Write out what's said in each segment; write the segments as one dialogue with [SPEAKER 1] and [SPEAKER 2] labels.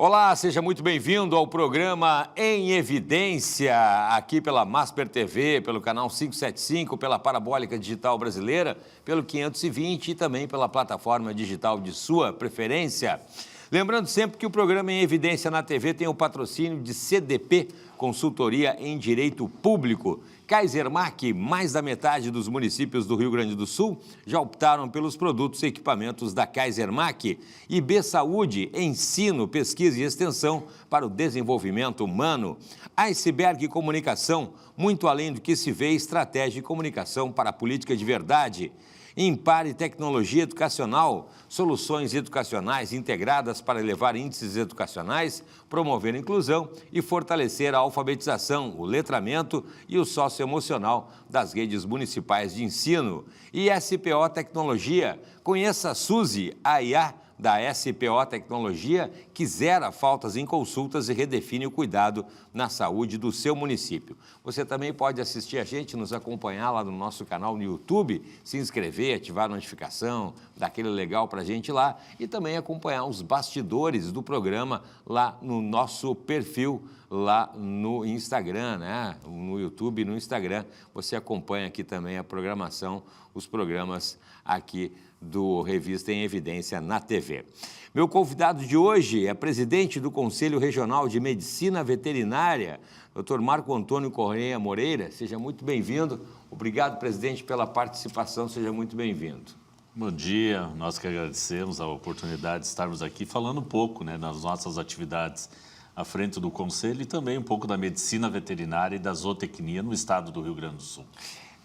[SPEAKER 1] Olá, seja muito bem-vindo ao programa Em Evidência, aqui pela Masper TV, pelo canal 575, pela Parabólica Digital Brasileira, pelo 520 e também pela plataforma digital de sua preferência. Lembrando sempre que o programa Em Evidência na TV tem o patrocínio de CDP, Consultoria em Direito Público. Kaisermac, mais da metade dos municípios do Rio Grande do Sul já optaram pelos produtos e equipamentos da Kaisermac. IB Saúde, ensino, pesquisa e extensão para o desenvolvimento humano. Iceberg Comunicação, muito além do que se vê, estratégia e comunicação para a política de verdade. Impare Tecnologia Educacional, soluções educacionais integradas para elevar índices educacionais, promover a inclusão e fortalecer a alfabetização, o letramento e o socioemocional das redes municipais de ensino. E SPO Tecnologia, conheça a Suzy, a IA da SPO Tecnologia, que zera faltas em consultas e redefine o cuidado na saúde do seu município. Você também pode assistir a gente, nos acompanhar lá no nosso canal no YouTube, se inscrever, ativar a notificação, dar aquele legal para a gente lá e também acompanhar os bastidores do programa lá no nosso perfil, lá no Instagram, né? No YouTube e no Instagram. Você acompanha aqui também a programação, os programas aqui do Revista em Evidência na TV. Meu convidado de hoje é presidente do Conselho Regional de Medicina Veterinária, Dr. Marco Antônio Correia Moreira. Seja muito bem-vindo. Obrigado, presidente, pela participação. Seja muito bem-vindo.
[SPEAKER 2] Bom dia. Nós que agradecemos a oportunidade de estarmos aqui falando um pouco, das nossas atividades à frente do Conselho e também um pouco da medicina veterinária e da zootecnia no estado do Rio Grande do Sul.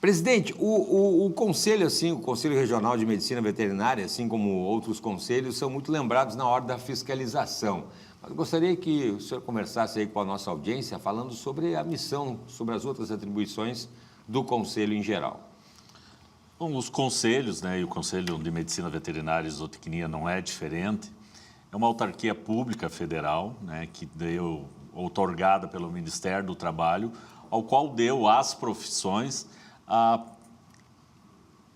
[SPEAKER 1] Presidente, o Conselho, assim, o Conselho Regional de Medicina Veterinária, assim como outros conselhos, são muito lembrados na hora da fiscalização. Mas eu gostaria que o senhor conversasse aí com a nossa audiência, falando sobre a missão, sobre as outras atribuições do Conselho em geral.
[SPEAKER 2] Bom, os conselhos, e o Conselho de Medicina Veterinária e Zootecnia não é diferente. É uma autarquia pública federal, que deu, outorgada pelo Ministério do Trabalho, ao qual deu às profissões a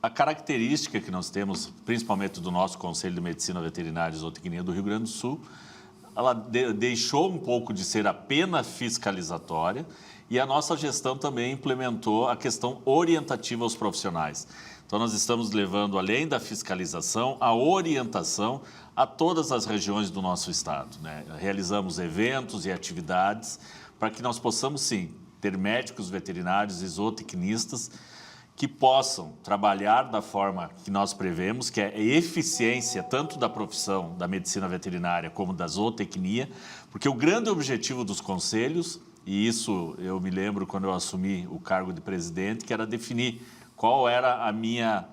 [SPEAKER 2] característica que nós temos, principalmente do nosso Conselho de Medicina Veterinária e Zootecnia do Rio Grande do Sul. Ela deixou um pouco de ser apenas fiscalizatória e a nossa gestão também implementou a questão orientativa aos profissionais. Então, nós estamos levando, além da fiscalização, a orientação a todas as regiões do nosso estado. Realizamos eventos e atividades para que nós possamos, sim, ter médicos veterinários e zootecnistas que possam trabalhar da forma que nós prevemos, que é a eficiência tanto da profissão da medicina veterinária como da zootecnia, porque o grande objetivo dos conselhos, e isso eu me lembro quando eu assumi o cargo de presidente, que era definir qual era a minha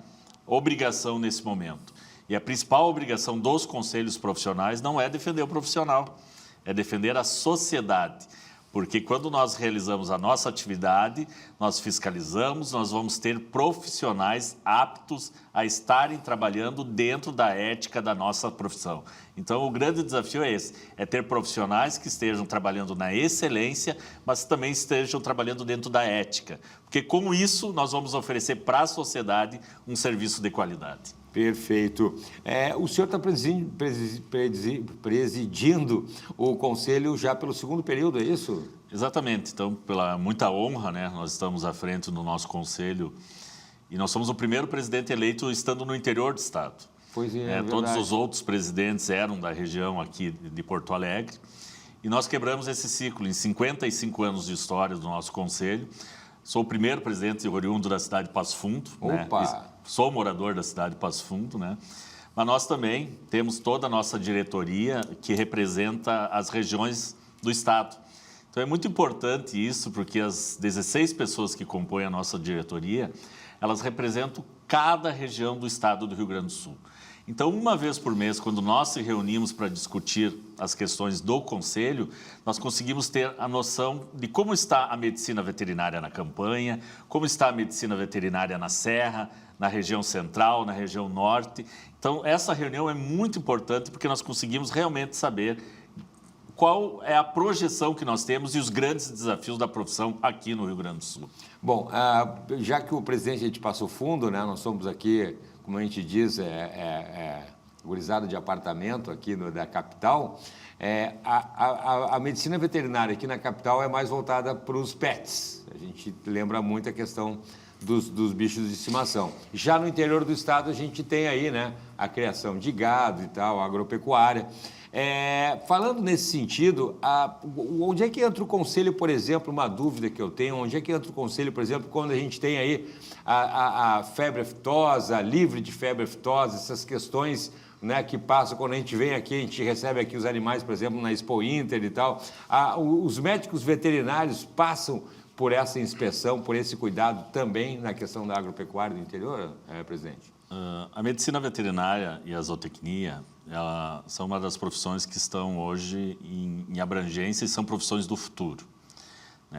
[SPEAKER 2] obrigação nesse momento. E a principal obrigação dos conselhos profissionais não é defender o profissional, é defender a sociedade. Porque quando nós realizamos a nossa atividade, nós fiscalizamos, nós vamos ter profissionais aptos a estarem trabalhando dentro da ética da nossa profissão. Então, o grande desafio é esse, é ter profissionais que estejam trabalhando na excelência, mas também estejam trabalhando dentro da ética. Porque com isso, nós vamos oferecer para a sociedade um serviço de qualidade.
[SPEAKER 1] Perfeito. O senhor está presidindo o Conselho já pelo segundo período, é isso?
[SPEAKER 2] Exatamente. Então, pela muita honra, nós estamos à frente do nosso Conselho e nós somos o primeiro presidente eleito estando no interior do estado.
[SPEAKER 1] Pois é,
[SPEAKER 2] todos os outros presidentes eram da região aqui de Porto Alegre e nós quebramos esse ciclo em 55 anos de história do nosso Conselho. Sou o primeiro presidente oriundo da cidade de Passo Fundo.
[SPEAKER 1] Opa!
[SPEAKER 2] Sou morador da cidade de Passo Fundo, Mas nós também temos toda a nossa diretoria que representa as regiões do estado. Então é muito importante isso, porque as 16 pessoas que compõem a nossa diretoria, elas representam cada região do estado do Rio Grande do Sul. Então, uma vez por mês, quando nós se reunimos para discutir as questões do Conselho, nós conseguimos ter a noção de como está a medicina veterinária na campanha, como está a medicina veterinária na Serra, na região central, na região norte. Então, essa reunião é muito importante porque nós conseguimos realmente saber qual é a projeção que nós temos e os grandes desafios da profissão aqui no Rio Grande do Sul.
[SPEAKER 1] Bom, já que o presidente de Passo Fundo, nós somos aqui, como a gente diz, gurizada de apartamento aqui da capital, a medicina veterinária aqui na capital é mais voltada para os pets. A gente lembra muito a questão dos bichos de estimação. Já no interior do estado a gente tem aí, né, a criação de gado e tal, a agropecuária. Falando nesse sentido, onde é que entra o conselho, por exemplo, uma dúvida que eu tenho, onde é que entra o conselho, por exemplo, quando a gente tem aí a febre aftosa, livre de febre aftosa, essas questões, né, que passam quando a gente vem aqui, a gente recebe aqui os animais, por exemplo, na Expo Inter e tal. Os médicos veterinários passam por essa inspeção, por esse cuidado também na questão da agropecuária do interior, presidente?
[SPEAKER 2] A medicina veterinária e a zootecnia são uma das profissões que estão hoje em abrangência e são profissões do futuro.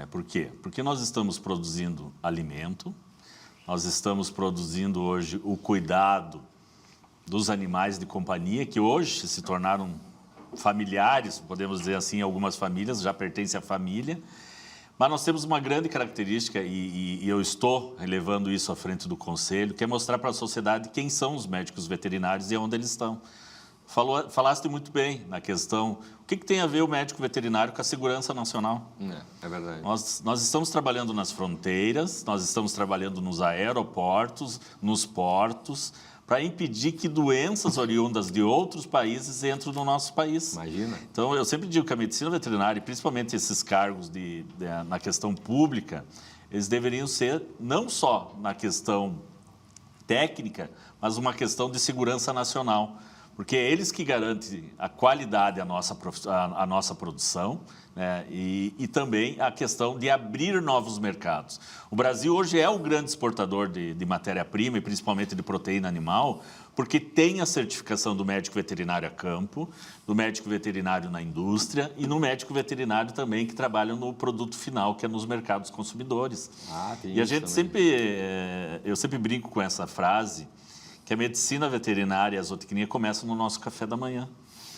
[SPEAKER 2] Por quê? Porque nós estamos produzindo alimento, nós estamos produzindo hoje o cuidado dos animais de companhia, que hoje se tornaram familiares, podemos dizer assim, algumas famílias já pertencem à família. Mas nós temos uma grande característica, e eu estou relevando isso à frente do Conselho, que é mostrar para a sociedade quem são os médicos veterinários e onde eles estão. Falaste muito bem na questão, o que tem a ver o médico veterinário com a segurança nacional?
[SPEAKER 1] É verdade.
[SPEAKER 2] Nós estamos trabalhando nas fronteiras, nós estamos trabalhando nos aeroportos, nos portos, para impedir que doenças oriundas de outros países entrem no nosso país.
[SPEAKER 1] Imagina.
[SPEAKER 2] Então, eu sempre digo que a medicina veterinária, principalmente esses cargos na questão pública, eles deveriam ser não só na questão técnica, mas uma questão de segurança nacional. Porque é eles que garantem a qualidade à nossa produção, né? E também a questão de abrir novos mercados. O Brasil hoje é o grande exportador de matéria-prima e principalmente de proteína animal, porque tem a certificação do médico veterinário a campo, do médico veterinário na indústria e no médico veterinário também que trabalha no produto final, que é nos mercados consumidores.
[SPEAKER 1] Tem
[SPEAKER 2] e a
[SPEAKER 1] isso
[SPEAKER 2] gente eu sempre brinco com essa frase, que a medicina veterinária e a zootecnia começam no nosso café da manhã.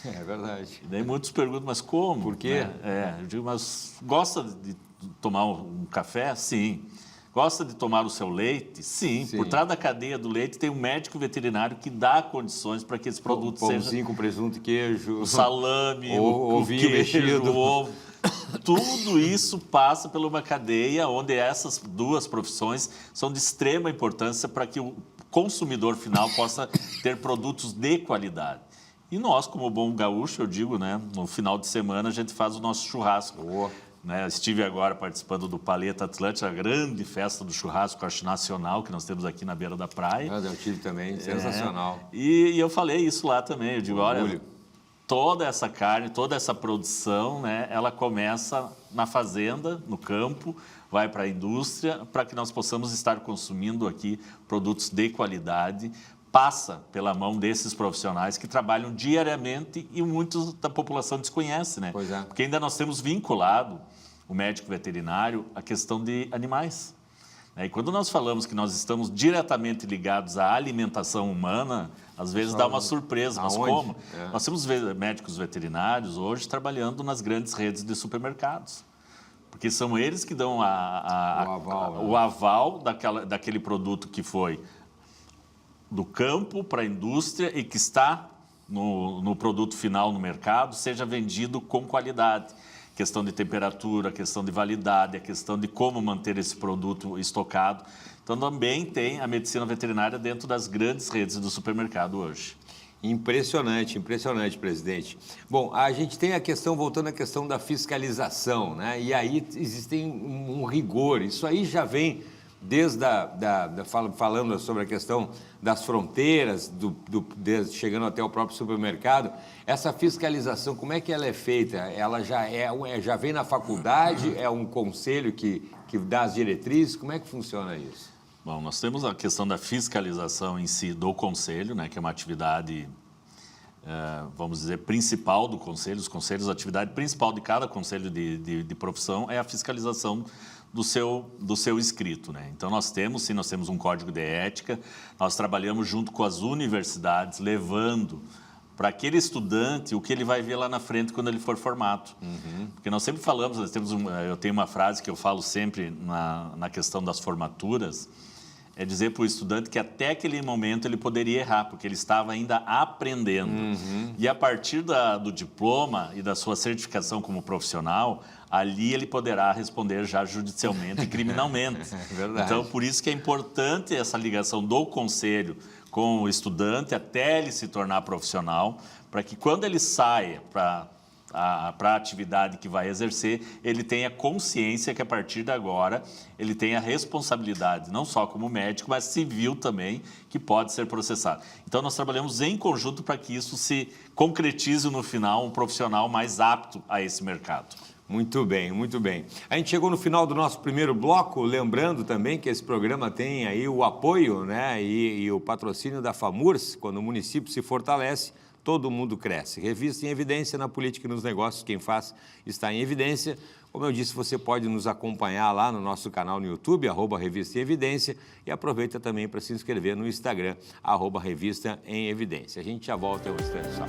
[SPEAKER 1] É verdade.
[SPEAKER 2] E daí muitos perguntam, mas como?
[SPEAKER 1] Por quê?
[SPEAKER 2] Eu digo, mas gosta de tomar um café? Sim. Gosta de tomar o seu leite? Sim. Por trás da cadeia do leite tem um médico veterinário que dá condições para que esse produto seja...
[SPEAKER 1] Pãozinho com presunto e queijo.
[SPEAKER 2] O salame,
[SPEAKER 1] o
[SPEAKER 2] queijo,
[SPEAKER 1] mexido.
[SPEAKER 2] o ovo. Tudo isso passa por uma cadeia onde essas duas profissões são de extrema importância para que o consumidor final possa ter produtos de qualidade. E nós, como bom gaúcho, eu digo, né, no final de semana a gente faz o nosso churrasco. Né, estive agora participando do Paleta Atlântica, a grande festa do churrasco, acho, nacional, que nós temos aqui na beira da praia.
[SPEAKER 1] Eu tive também, sensacional.
[SPEAKER 2] E eu falei isso lá também, eu digo, olha, toda essa carne, toda essa produção, né, ela começa na fazenda, no campo, vai para a indústria, para que nós possamos estar consumindo aqui produtos de qualidade, passa pela mão desses profissionais que trabalham diariamente e muitos da população desconhece, né?
[SPEAKER 1] Pois é.
[SPEAKER 2] Porque ainda nós temos vinculado o médico veterinário à questão de animais. E quando nós falamos que nós estamos diretamente ligados à alimentação humana, às vezes dá uma surpresa. Mas como? Nós temos médicos veterinários hoje trabalhando nas grandes redes de supermercados. Porque são eles que dão o aval daquele produto que foi do campo para a indústria e que está no produto final no mercado, seja vendido com qualidade. Questão de temperatura, questão de validade, a questão de como manter esse produto estocado. Então, também tem a medicina veterinária dentro das grandes redes do supermercado hoje.
[SPEAKER 1] Impressionante, impressionante, presidente. Bom, a gente tem a questão, voltando à questão da fiscalização, né? E aí existem um rigor, isso aí já vem desde falando sobre a questão das fronteiras, chegando até o próprio supermercado. Essa fiscalização, como é que ela é feita? Ela já vem na faculdade? É um conselho que dá as diretrizes? Como é que funciona isso?
[SPEAKER 2] Bom, nós temos a questão da fiscalização em si do Conselho, né, que é uma atividade, vamos dizer, principal do Conselho. Os conselhos, a atividade principal de cada conselho de profissão é a fiscalização do seu escrito, né? Então, nós temos um código de ética, nós trabalhamos junto com as universidades, levando para aquele estudante o que ele vai ver lá na frente quando ele for formado. Porque nós sempre falamos, eu tenho uma frase que eu falo sempre na questão das formaturas, é dizer para o estudante que até aquele momento ele poderia errar, porque ele estava ainda aprendendo. E a partir do diploma e da sua certificação como profissional, ali ele poderá responder já judicialmente e criminalmente.
[SPEAKER 1] É verdade.
[SPEAKER 2] Então, por isso que é importante essa ligação do conselho com o estudante até ele se tornar profissional, para que quando ele saia para a atividade que vai exercer, ele tenha consciência que a partir de agora ele tem a responsabilidade, não só como médico, mas civil também, que pode ser processado. Então, nós trabalhamos em conjunto para que isso se concretize no final, um profissional mais apto a esse mercado.
[SPEAKER 1] Muito bem, muito bem. A gente chegou no final do nosso primeiro bloco, lembrando também que esse programa tem aí o apoio, né, e o patrocínio da FAMURS. Quando o município se fortalece, todo mundo cresce. Revista em Evidência na política e nos negócios, quem faz está em evidência. Como eu disse, você pode nos acompanhar lá no nosso canal no YouTube, @Revista em Evidência, e aproveita também para se inscrever no Instagram, @Revista em Evidência. A gente já volta em um instante só.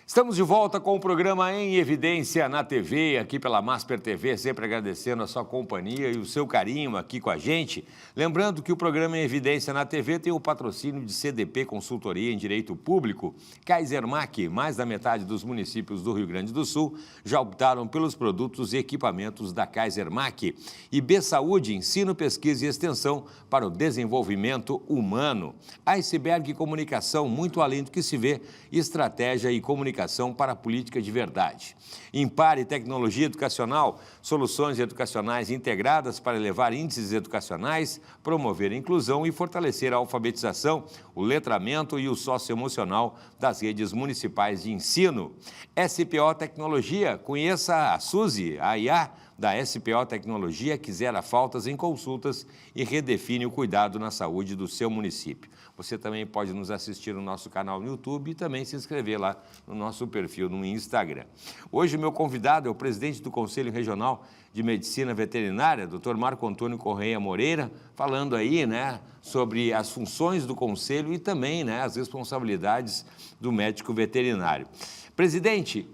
[SPEAKER 1] Estamos de volta com o programa Em Evidência na TV, aqui pela Masper TV, sempre agradecendo a sua companhia e o seu carinho aqui com a gente. Lembrando que o programa Em Evidência na TV tem o patrocínio de CDP Consultoria em Direito Público, Kaisermac. Mais da metade dos municípios do Rio Grande do Sul já optaram pelos produtos e equipamentos da Kaisermac. E B Saúde, ensino, pesquisa e extensão para o desenvolvimento humano. Iceberg Comunicação, muito além do que se vê, estratégia e comunicação para a política de verdade. Impare Tecnologia Educacional, soluções educacionais integradas para elevar índices educacionais, promover a inclusão e fortalecer a alfabetização, o letramento e o socioemocional das redes municipais de ensino. SPO Tecnologia, conheça a Suzy, a IA da SPO Tecnologia, que zera faltas em consultas e redefine o cuidado na saúde do seu município. Você também pode nos assistir no nosso canal no YouTube e também se inscrever lá no nosso perfil no Instagram. Hoje o meu convidado é o presidente do Conselho Regional de Medicina Veterinária, Dr. Marco Antônio Correia Moreira, falando aí, né, sobre as funções do Conselho e também, né, as responsabilidades do médico veterinário. Presidente,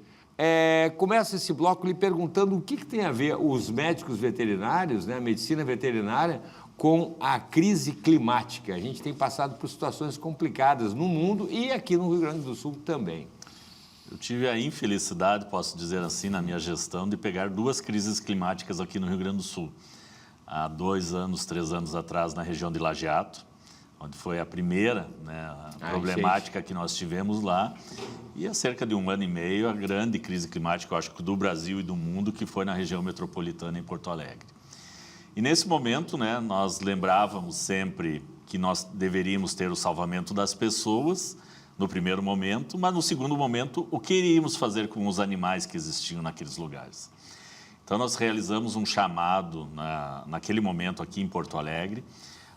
[SPEAKER 1] começa esse bloco lhe perguntando o que tem a ver os médicos veterinários, né, a medicina veterinária, com a crise climática. A gente tem passado por situações complicadas no mundo e aqui no Rio Grande do Sul também.
[SPEAKER 2] Eu tive a infelicidade, posso dizer assim, na minha gestão, de pegar 2 crises climáticas aqui no Rio Grande do Sul. Há 2 anos, 3 anos atrás, na região de Lajeado, onde foi a primeira, né, problemática que nós tivemos lá. E há cerca de 1 ano e meio, a grande crise climática, eu acho que do Brasil e do mundo, que foi na região metropolitana em Porto Alegre. E nesse momento, né, nós lembrávamos sempre que nós deveríamos ter o salvamento das pessoas, no primeiro momento, mas no segundo momento, o que iríamos fazer com os animais que existiam naqueles lugares. Então, nós realizamos um chamado, naquele momento aqui em Porto Alegre,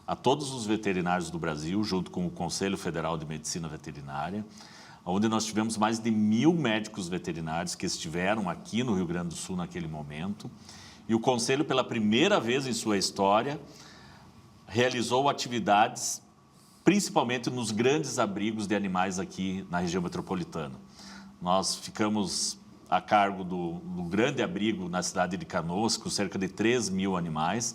[SPEAKER 2] a todos os veterinários do Brasil, junto com o Conselho Federal de Medicina Veterinária, onde nós tivemos mais de 1.000 médicos veterinários que estiveram aqui no Rio Grande do Sul naquele momento. E o Conselho, pela primeira vez em sua história, realizou atividades, principalmente nos grandes abrigos de animais aqui na região metropolitana. Nós ficamos a cargo do grande abrigo na cidade de Canoas, com cerca de 3.000 animais,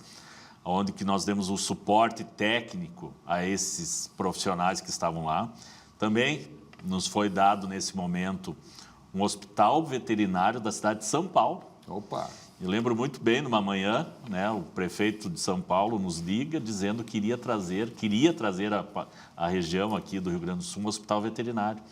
[SPEAKER 2] onde que nós demos o suporte técnico a esses profissionais que estavam lá. Também nos foi dado, nesse momento, um hospital veterinário da cidade de São Paulo.
[SPEAKER 1] Opa!
[SPEAKER 2] Eu lembro muito bem, numa manhã, né, o prefeito de São Paulo nos liga dizendo que queria trazer à região aqui do Rio Grande do Sul um hospital veterinário.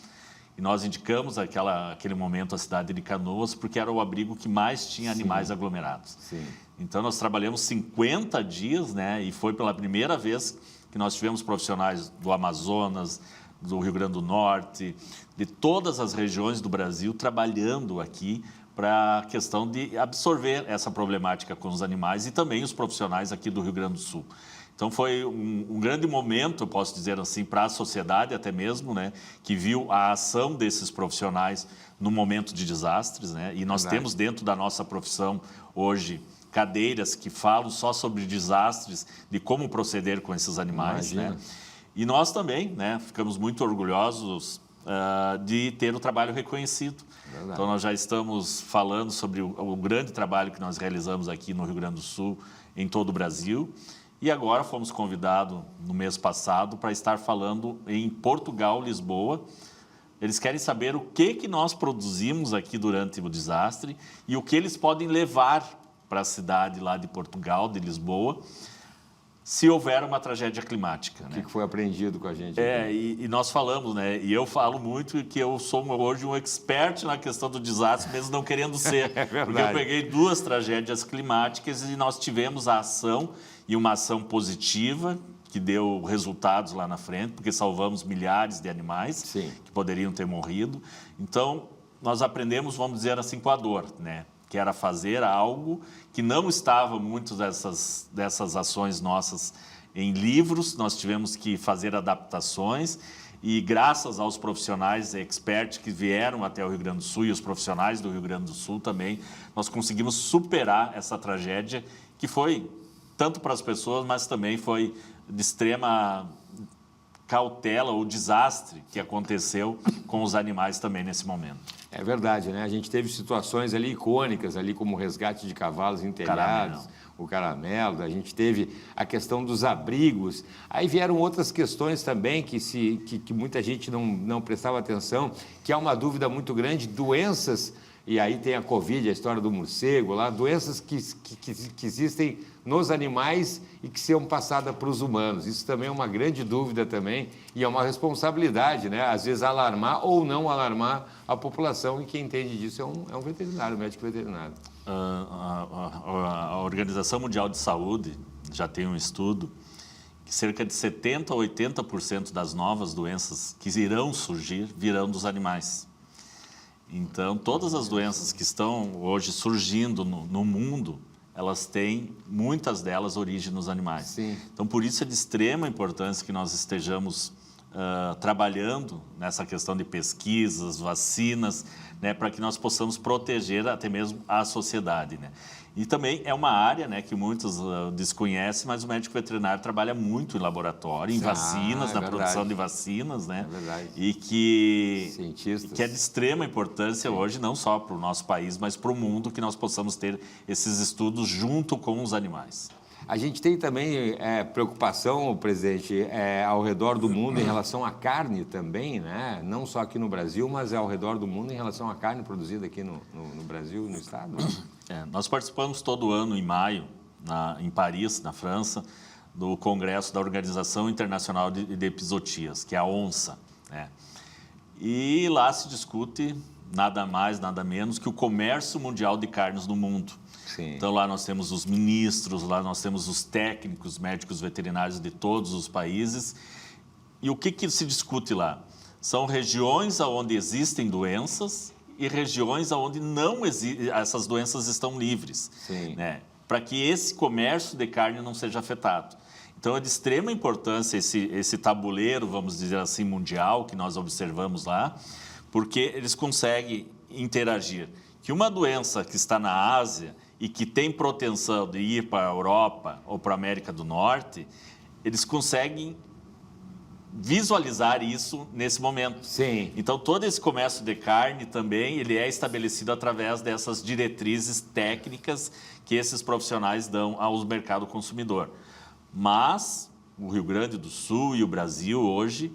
[SPEAKER 2] e nós indicamos aquele momento a cidade de Canoas porque era o abrigo que mais tinha animais aglomerados.
[SPEAKER 1] Sim.
[SPEAKER 2] Então, nós trabalhamos 50 dias, né? E foi pela primeira vez que nós tivemos profissionais do Amazonas, do Rio Grande do Norte, de todas as regiões do Brasil trabalhando aqui para a questão de absorver essa problemática com os animais e também os profissionais aqui do Rio Grande do Sul. Então, foi um grande momento, eu posso dizer assim, para a sociedade até mesmo, né, que viu a ação desses profissionais no momento de desastres, né? E nós temos dentro da nossa profissão hoje cadeiras que falam só sobre desastres, de como proceder com esses animais, né? E nós também, né, ficamos muito orgulhosos de ter o trabalho reconhecido. Verdade. Então, nós já estamos falando sobre o grande trabalho que nós realizamos aqui no Rio Grande do Sul, em todo o Brasil. E agora fomos convidados, no mês passado, para estar falando em Portugal, Lisboa. Eles querem saber o que nós produzimos aqui durante o desastre e o que eles podem levar para a cidade lá de Portugal, de Lisboa, se houver uma tragédia climática.
[SPEAKER 1] O que foi aprendido com a gente?
[SPEAKER 2] E nós falamos, né? E eu falo muito que eu sou hoje um expert na questão do desastre, mesmo não querendo ser.
[SPEAKER 1] É verdade.
[SPEAKER 2] Porque eu peguei 2 tragédias climáticas e nós tivemos a ação, e uma ação positiva, que deu resultados lá na frente, porque salvamos milhares de animais que poderiam ter morrido. Então, nós aprendemos, vamos dizer assim, com a dor, né? Que era fazer algo que não estava muito dessas ações nossas em livros, nós tivemos que fazer adaptações e graças aos profissionais experts que vieram até o Rio Grande do Sul e os profissionais do Rio Grande do Sul também, nós conseguimos superar essa tragédia que foi tanto para as pessoas, mas também foi de extrema cautela ou desastre que aconteceu com os animais também nesse momento.
[SPEAKER 1] É verdade, né? A gente teve situações ali icônicas, ali como o resgate de cavalos em telhados, o caramelo, a gente teve a questão dos abrigos. Aí vieram outras questões também que muita gente não prestava atenção, que há uma dúvida muito grande, doenças, e aí tem a Covid, a história do morcego lá, doenças que existem nos animais e que são passadas para os humanos. Isso também é uma grande dúvida também e é uma responsabilidade, né? Às vezes alarmar ou não alarmar a população, e quem entende disso é um veterinário, um médico veterinário.
[SPEAKER 2] A Organização Mundial de Saúde já tem um estudo que cerca de 70% a 80% das novas doenças que irão surgir virão dos animais. Então, todas as doenças que estão hoje surgindo no mundo, elas têm, muitas delas, origem nos animais.
[SPEAKER 1] Sim.
[SPEAKER 2] Então, por isso é de extrema importância que nós estejamos trabalhando nessa questão de pesquisas, vacinas, né, para que nós possamos proteger até mesmo a sociedade, né? E também é uma área, né, que muitos desconhecem, mas o médico veterinário trabalha muito em laboratório, em vacinas, na produção de vacinas, né?
[SPEAKER 1] É verdade.
[SPEAKER 2] E que é de extrema importância hoje, não só para o nosso país, mas para o mundo, que nós possamos ter esses estudos junto com os animais.
[SPEAKER 1] A gente tem também preocupação, presidente, ao redor do mundo em relação à carne também, né? Não só aqui no Brasil, mas ao redor do mundo em relação à carne produzida aqui no Brasil e no Estado.
[SPEAKER 2] Nós participamos todo ano, em maio, em Paris, na França, do Congresso da Organização Internacional de Epizootias, que é a ONSA, né? E lá se discute nada mais, nada menos que o comércio mundial de carnes no mundo.
[SPEAKER 1] Sim.
[SPEAKER 2] Então, lá nós temos os ministros, lá nós temos os técnicos, médicos veterinários de todos os países. E o que se discute lá? São regiões onde existem doenças e regiões onde não existem, essas doenças estão livres, né? Para que esse comércio de carne não seja afetado. Então, é de extrema importância esse tabuleiro, vamos dizer assim, mundial, que nós observamos lá, porque eles conseguem interagir. Que uma doença que está na Ásia e que tem propensão de ir para a Europa ou para a América do Norte, eles conseguem visualizar isso nesse momento.
[SPEAKER 1] Sim.
[SPEAKER 2] Então, todo esse comércio de carne também, ele é estabelecido através dessas diretrizes técnicas que esses profissionais dão ao mercado consumidor. Mas o Rio Grande do Sul e o Brasil hoje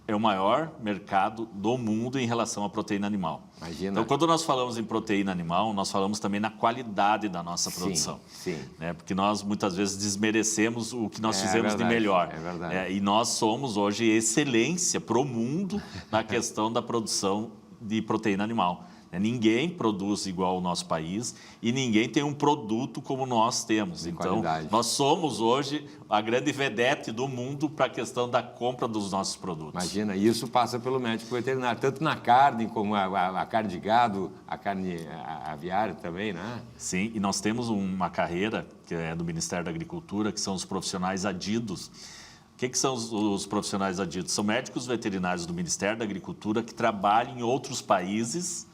[SPEAKER 2] é o maior mercado do mundo em relação à proteína animal.
[SPEAKER 1] Imagina.
[SPEAKER 2] Então, quando nós falamos em proteína animal, nós falamos também na qualidade da nossa produção.
[SPEAKER 1] Sim.
[SPEAKER 2] Né? Porque nós, muitas vezes, desmerecemos o que nós fizemos
[SPEAKER 1] verdade,
[SPEAKER 2] de melhor.
[SPEAKER 1] É verdade.
[SPEAKER 2] E nós somos, hoje, excelência para o mundo na questão da produção de proteína animal. Ninguém produz igual o nosso país e ninguém tem um produto como nós temos. Então, nós somos hoje a grande vedete do mundo para a questão da compra dos nossos produtos.
[SPEAKER 1] Imagina, isso passa pelo médico veterinário, tanto na carne como a carne de gado, a carne aviária também, né?
[SPEAKER 2] Sim, e nós temos uma carreira que é do Ministério da Agricultura, que são os profissionais adidos. O que são os profissionais adidos? São médicos veterinários do Ministério da Agricultura que trabalham em outros países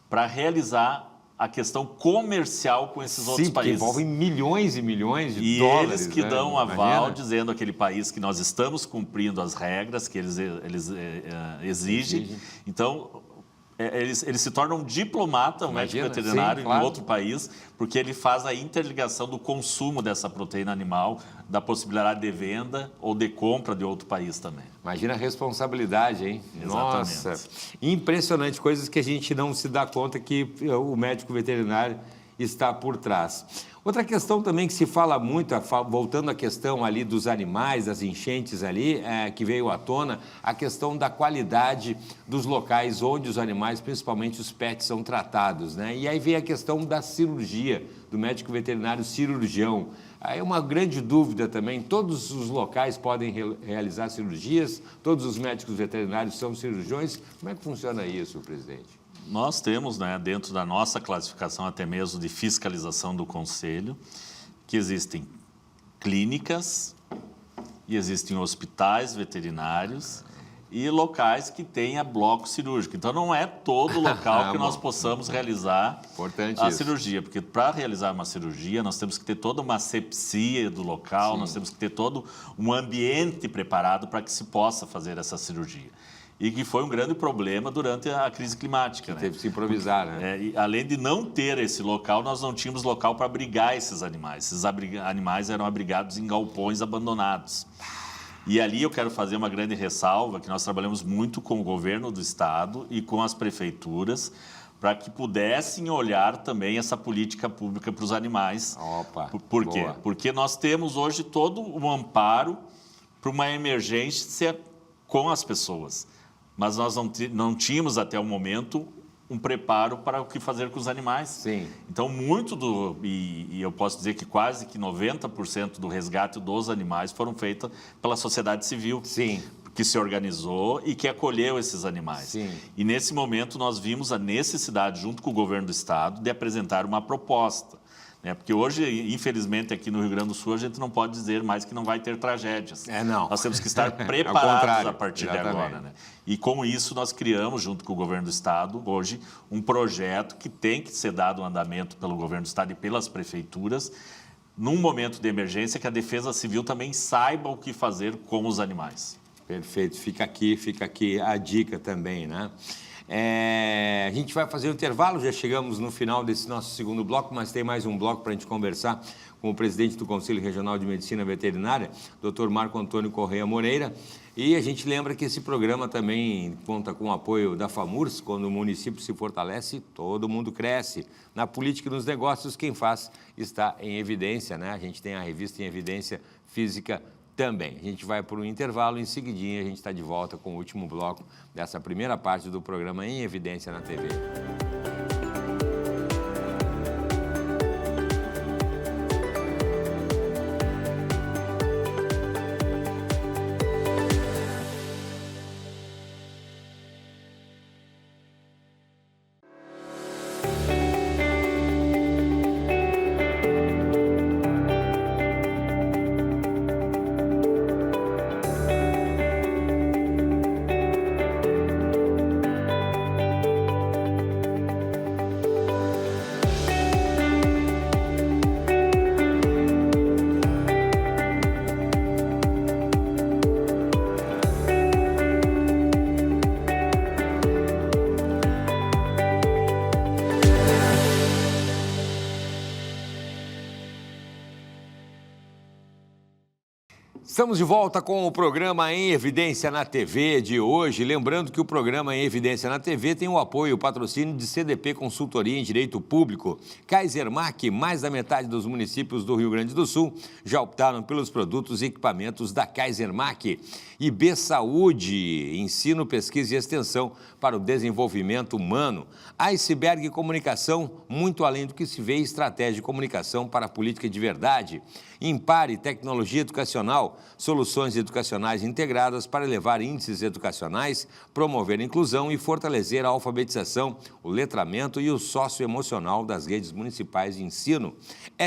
[SPEAKER 2] para realizar a questão comercial com esses outros países.
[SPEAKER 1] Que envolvem milhões e milhões de dólares.
[SPEAKER 2] E eles que dão aval, dizendo àquele país que nós estamos cumprindo as regras que eles exigem. Então, eles se tornam diplomata, um médico veterinário, em outro país, porque ele faz a interligação do consumo dessa proteína animal, da possibilidade de venda ou de compra de outro país também.
[SPEAKER 1] Imagina a responsabilidade, hein?
[SPEAKER 2] Exatamente.
[SPEAKER 1] Nossa, impressionante, coisas que a gente não se dá conta que o médico veterinário está por trás. Outra questão também que se fala muito, voltando à questão ali dos animais, das enchentes ali, que veio à tona, a questão da qualidade dos locais onde os animais, principalmente os pets, são tratados, né? E aí vem a questão da cirurgia, do médico veterinário cirurgião. Aí uma grande dúvida também, todos os locais podem realizar cirurgias? Todos os médicos veterinários são cirurgiões? Como é que funciona isso, presidente?
[SPEAKER 2] Nós temos, né, dentro da nossa classificação, até mesmo de fiscalização do Conselho, que existem clínicas e existem hospitais veterinários e locais que tenha bloco cirúrgico. Então, não é todo local que nós possamos realizar a cirurgia, porque para realizar uma cirurgia, nós temos que ter toda uma asepsia do local, nós temos que ter todo um ambiente preparado para que se possa fazer essa cirurgia. E que foi um grande problema durante a crise climática.
[SPEAKER 1] Teve que se improvisar, né?
[SPEAKER 2] E além de não ter esse local, nós não tínhamos local para abrigar esses animais. Esses animais eram abrigados em galpões abandonados. E ali eu quero fazer uma grande ressalva, que nós trabalhamos muito com o governo do estado e com as prefeituras, para que pudessem olhar também essa política pública para os animais.
[SPEAKER 1] Opa,
[SPEAKER 2] Por quê? Porque nós temos hoje todo um amparo para uma emergência com as pessoas. Mas nós não tínhamos até o momento um preparo para o que fazer com os animais.
[SPEAKER 1] Sim.
[SPEAKER 2] Então, e eu posso dizer que quase que 90% do resgate dos animais foram feitos pela sociedade civil.
[SPEAKER 1] Sim.
[SPEAKER 2] Que se organizou e que acolheu esses animais.
[SPEAKER 1] Sim.
[SPEAKER 2] E nesse momento nós vimos a necessidade, junto com o governo do estado, de apresentar uma proposta. Porque hoje, infelizmente, aqui no Rio Grande do Sul, a gente não pode dizer mais que não vai ter tragédias.
[SPEAKER 1] Não.
[SPEAKER 2] Nós temos que estar preparados a partir de agora. E com isso, nós criamos, junto com o governo do estado, hoje, um projeto que tem que ser dado um andamento pelo governo do estado e pelas prefeituras, num momento de emergência, que a Defesa Civil também saiba o que fazer com os animais.
[SPEAKER 1] Perfeito. Fica aqui a dica também, né? A gente vai fazer um intervalo, já chegamos no final desse nosso segundo bloco, mas tem mais um bloco para a gente conversar com o presidente do Conselho Regional de Medicina Veterinária, Dr. Marco Antônio Correia Moreira. E a gente lembra que esse programa também conta com o apoio da FAMURS. Quando o município se fortalece, todo mundo cresce. Na política e nos negócios, quem faz está em evidência, né? A gente tem a revista Em Evidência Física também. A gente vai por um intervalo, em seguidinha a gente está de volta com o último bloco dessa primeira parte do programa Em Evidência na TV. Estamos de volta com o programa Em Evidência na TV de hoje. Lembrando que o programa Em Evidência na TV tem o apoio e o patrocínio de CDP Consultoria em Direito Público. Kaisermac, mais da metade dos municípios do Rio Grande do Sul já optaram pelos produtos e equipamentos da Kaisermac. IB Saúde, ensino, pesquisa e extensão para o desenvolvimento humano. Iceberg Comunicação, muito além do que se vê, estratégia de comunicação para a política de verdade. Impare Tecnologia Educacional, soluções educacionais integradas para elevar índices educacionais, promover a inclusão e fortalecer a alfabetização, o letramento e o socioemocional das redes municipais de ensino.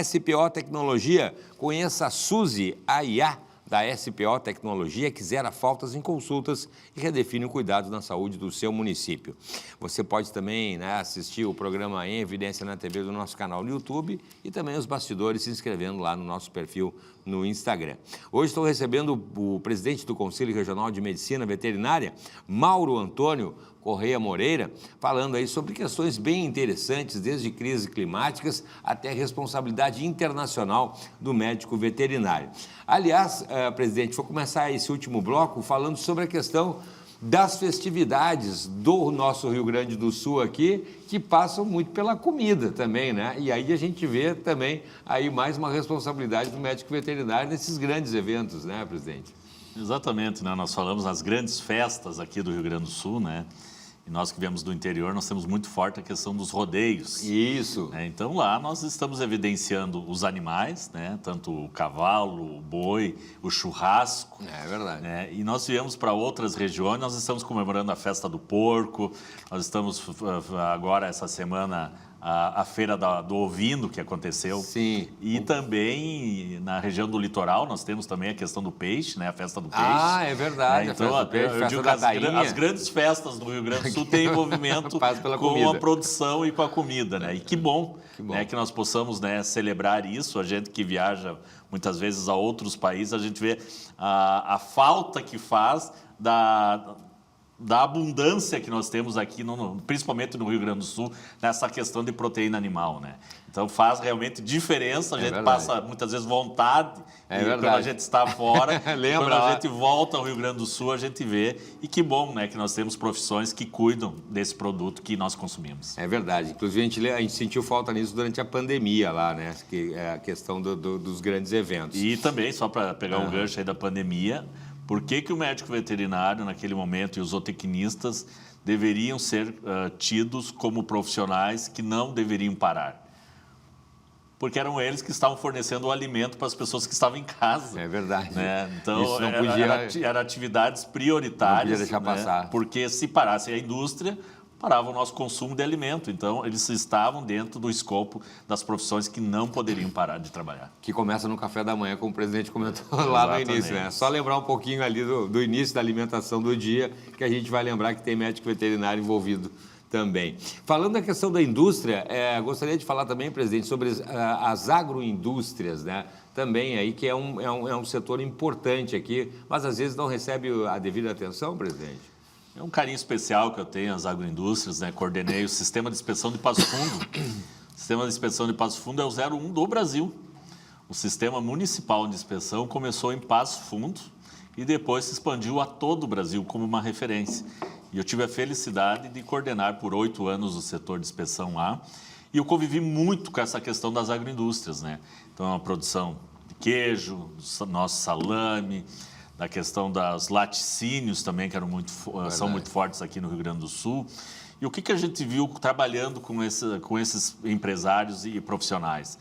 [SPEAKER 1] SPO Tecnologia, conheça a Suzy, a IA da SPO Tecnologia, que zera faltas em consultas e redefine o cuidado na saúde do seu município. Você pode também assistir o programa Em Evidência na TV do nosso canal no YouTube e também os bastidores se inscrevendo lá no nosso perfil no Instagram. Hoje estou recebendo o presidente do Conselho Regional de Medicina Veterinária, Mauro Antônio Correia Moreira, falando aí sobre questões bem interessantes, desde crises climáticas até responsabilidade internacional do médico veterinário. Aliás, presidente, vou começar esse último bloco falando sobre a questão das festividades do nosso Rio Grande do Sul aqui, que passam muito pela comida também, né? E aí a gente vê também aí mais uma responsabilidade do médico veterinário nesses grandes eventos, né, presidente?
[SPEAKER 2] Exatamente, né? Nós falamos nas grandes festas aqui do Rio Grande do Sul, né? E nós que viemos do interior, nós temos muito forte a questão dos rodeios.
[SPEAKER 1] Isso.
[SPEAKER 2] Então lá nós estamos evidenciando os animais, né? Tanto o cavalo, o boi, o churrasco.
[SPEAKER 1] É verdade.
[SPEAKER 2] Né? E nós viemos para outras regiões, nós estamos comemorando a festa do porco, nós estamos agora essa semana a feira do ovino que aconteceu.
[SPEAKER 1] Sim.
[SPEAKER 2] E também na região do litoral nós temos também a questão do peixe, né? A festa do peixe.
[SPEAKER 1] Ah, é verdade.
[SPEAKER 2] Então,
[SPEAKER 1] a festa do peixe,
[SPEAKER 2] eu
[SPEAKER 1] festa
[SPEAKER 2] digo
[SPEAKER 1] da
[SPEAKER 2] que
[SPEAKER 1] Dainha.
[SPEAKER 2] as grandes festas do Rio Grande do Sul têm envolvimento com a produção e com a comida, né? E que bom, né, que nós possamos, né, celebrar isso. A gente que viaja muitas vezes a outros países, a gente vê a falta que faz da abundância que nós temos aqui, principalmente no Rio Grande do Sul, nessa questão de proteína animal, né? Então faz realmente diferença, a gente passa muitas vezes vontade, quando a gente está fora, quando a gente volta ao Rio Grande do Sul, a gente vê, e que bom, né, que nós temos profissões que cuidam desse produto que nós consumimos. É
[SPEAKER 1] verdade, inclusive a gente sentiu falta nisso durante a pandemia lá, né, que é a questão dos grandes eventos.
[SPEAKER 2] E também, só para pegar um gancho aí da pandemia, por que o médico veterinário, naquele momento, e os zootecnistas deveriam ser tidos como profissionais que não deveriam parar? Porque eram eles que estavam fornecendo o alimento para as pessoas que estavam em casa.
[SPEAKER 1] É verdade.
[SPEAKER 2] Né? Então,
[SPEAKER 1] isso não podia...
[SPEAKER 2] eram atividades prioritárias.
[SPEAKER 1] Não podia deixar passar.
[SPEAKER 2] Porque se parasse a indústria, parava o nosso consumo de alimento. Então, eles estavam dentro do escopo das profissões que não poderiam parar de trabalhar.
[SPEAKER 1] Que começa no café da manhã, como o presidente comentou lá no início, né? Só lembrar um pouquinho ali do início da alimentação do dia, que a gente vai lembrar que tem médico veterinário envolvido também. Falando da questão da indústria, gostaria de falar também, presidente, sobre as agroindústrias, né? Também aí, que é um setor importante aqui, mas às vezes não recebe a devida atenção, presidente.
[SPEAKER 2] É um carinho especial que eu tenho às agroindústrias, né? Coordenei o Sistema de Inspeção de Passo Fundo. O Sistema de Inspeção de Passo Fundo é o 01 do Brasil. O Sistema Municipal de Inspeção começou em Passo Fundo e depois se expandiu a todo o Brasil como uma referência. E eu tive a felicidade de coordenar por 8 anos o setor de inspeção lá. E eu convivi muito com essa questão das agroindústrias, né? Então, a produção de queijo, nosso salame, da questão das laticínios também, que são muito fortes aqui no Rio Grande do Sul. E o que a gente viu trabalhando com esses empresários e profissionais?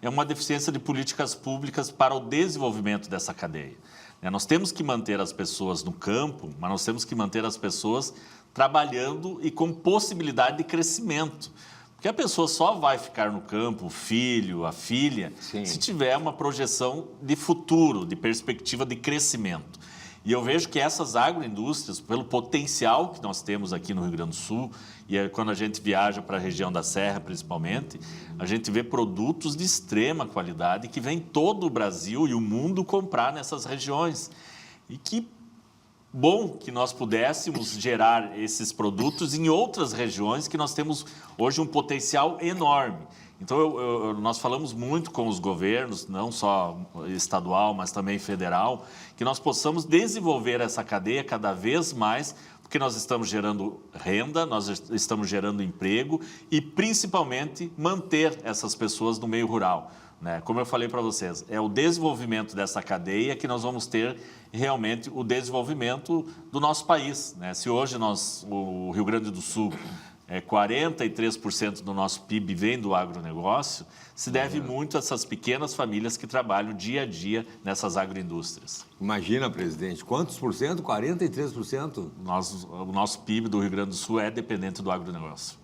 [SPEAKER 2] É uma deficiência de políticas públicas para o desenvolvimento dessa cadeia. Nós temos que manter as pessoas no campo, mas nós temos que manter as pessoas trabalhando e com possibilidade de crescimento. Porque a pessoa só vai ficar no campo, o filho, a filha, se tiver uma projeção de futuro, de perspectiva de crescimento. E eu vejo que essas agroindústrias, pelo potencial que nós temos aqui no Rio Grande do Sul, e quando a gente viaja para a região da Serra, principalmente, a gente vê produtos de extrema qualidade que vem todo o Brasil e o mundo comprar nessas regiões. E que bom que nós pudéssemos gerar esses produtos em outras regiões que nós temos hoje um potencial enorme. Então, nós falamos muito com os governos, não só estadual, mas também federal, que nós possamos desenvolver essa cadeia cada vez mais, porque nós estamos gerando renda, nós estamos gerando emprego e, principalmente, manter essas pessoas no meio rural. Né? Como eu falei para vocês, é o desenvolvimento dessa cadeia que nós vamos ter realmente o desenvolvimento do nosso país. Né? Se hoje o Rio Grande do Sul, 43% do nosso PIB vem do agronegócio, se deve muito a essas pequenas famílias que trabalham dia a dia nessas agroindústrias.
[SPEAKER 1] Imagina, presidente, quantos por cento? 43%?
[SPEAKER 2] O nosso PIB do Rio Grande do Sul é dependente do agronegócio.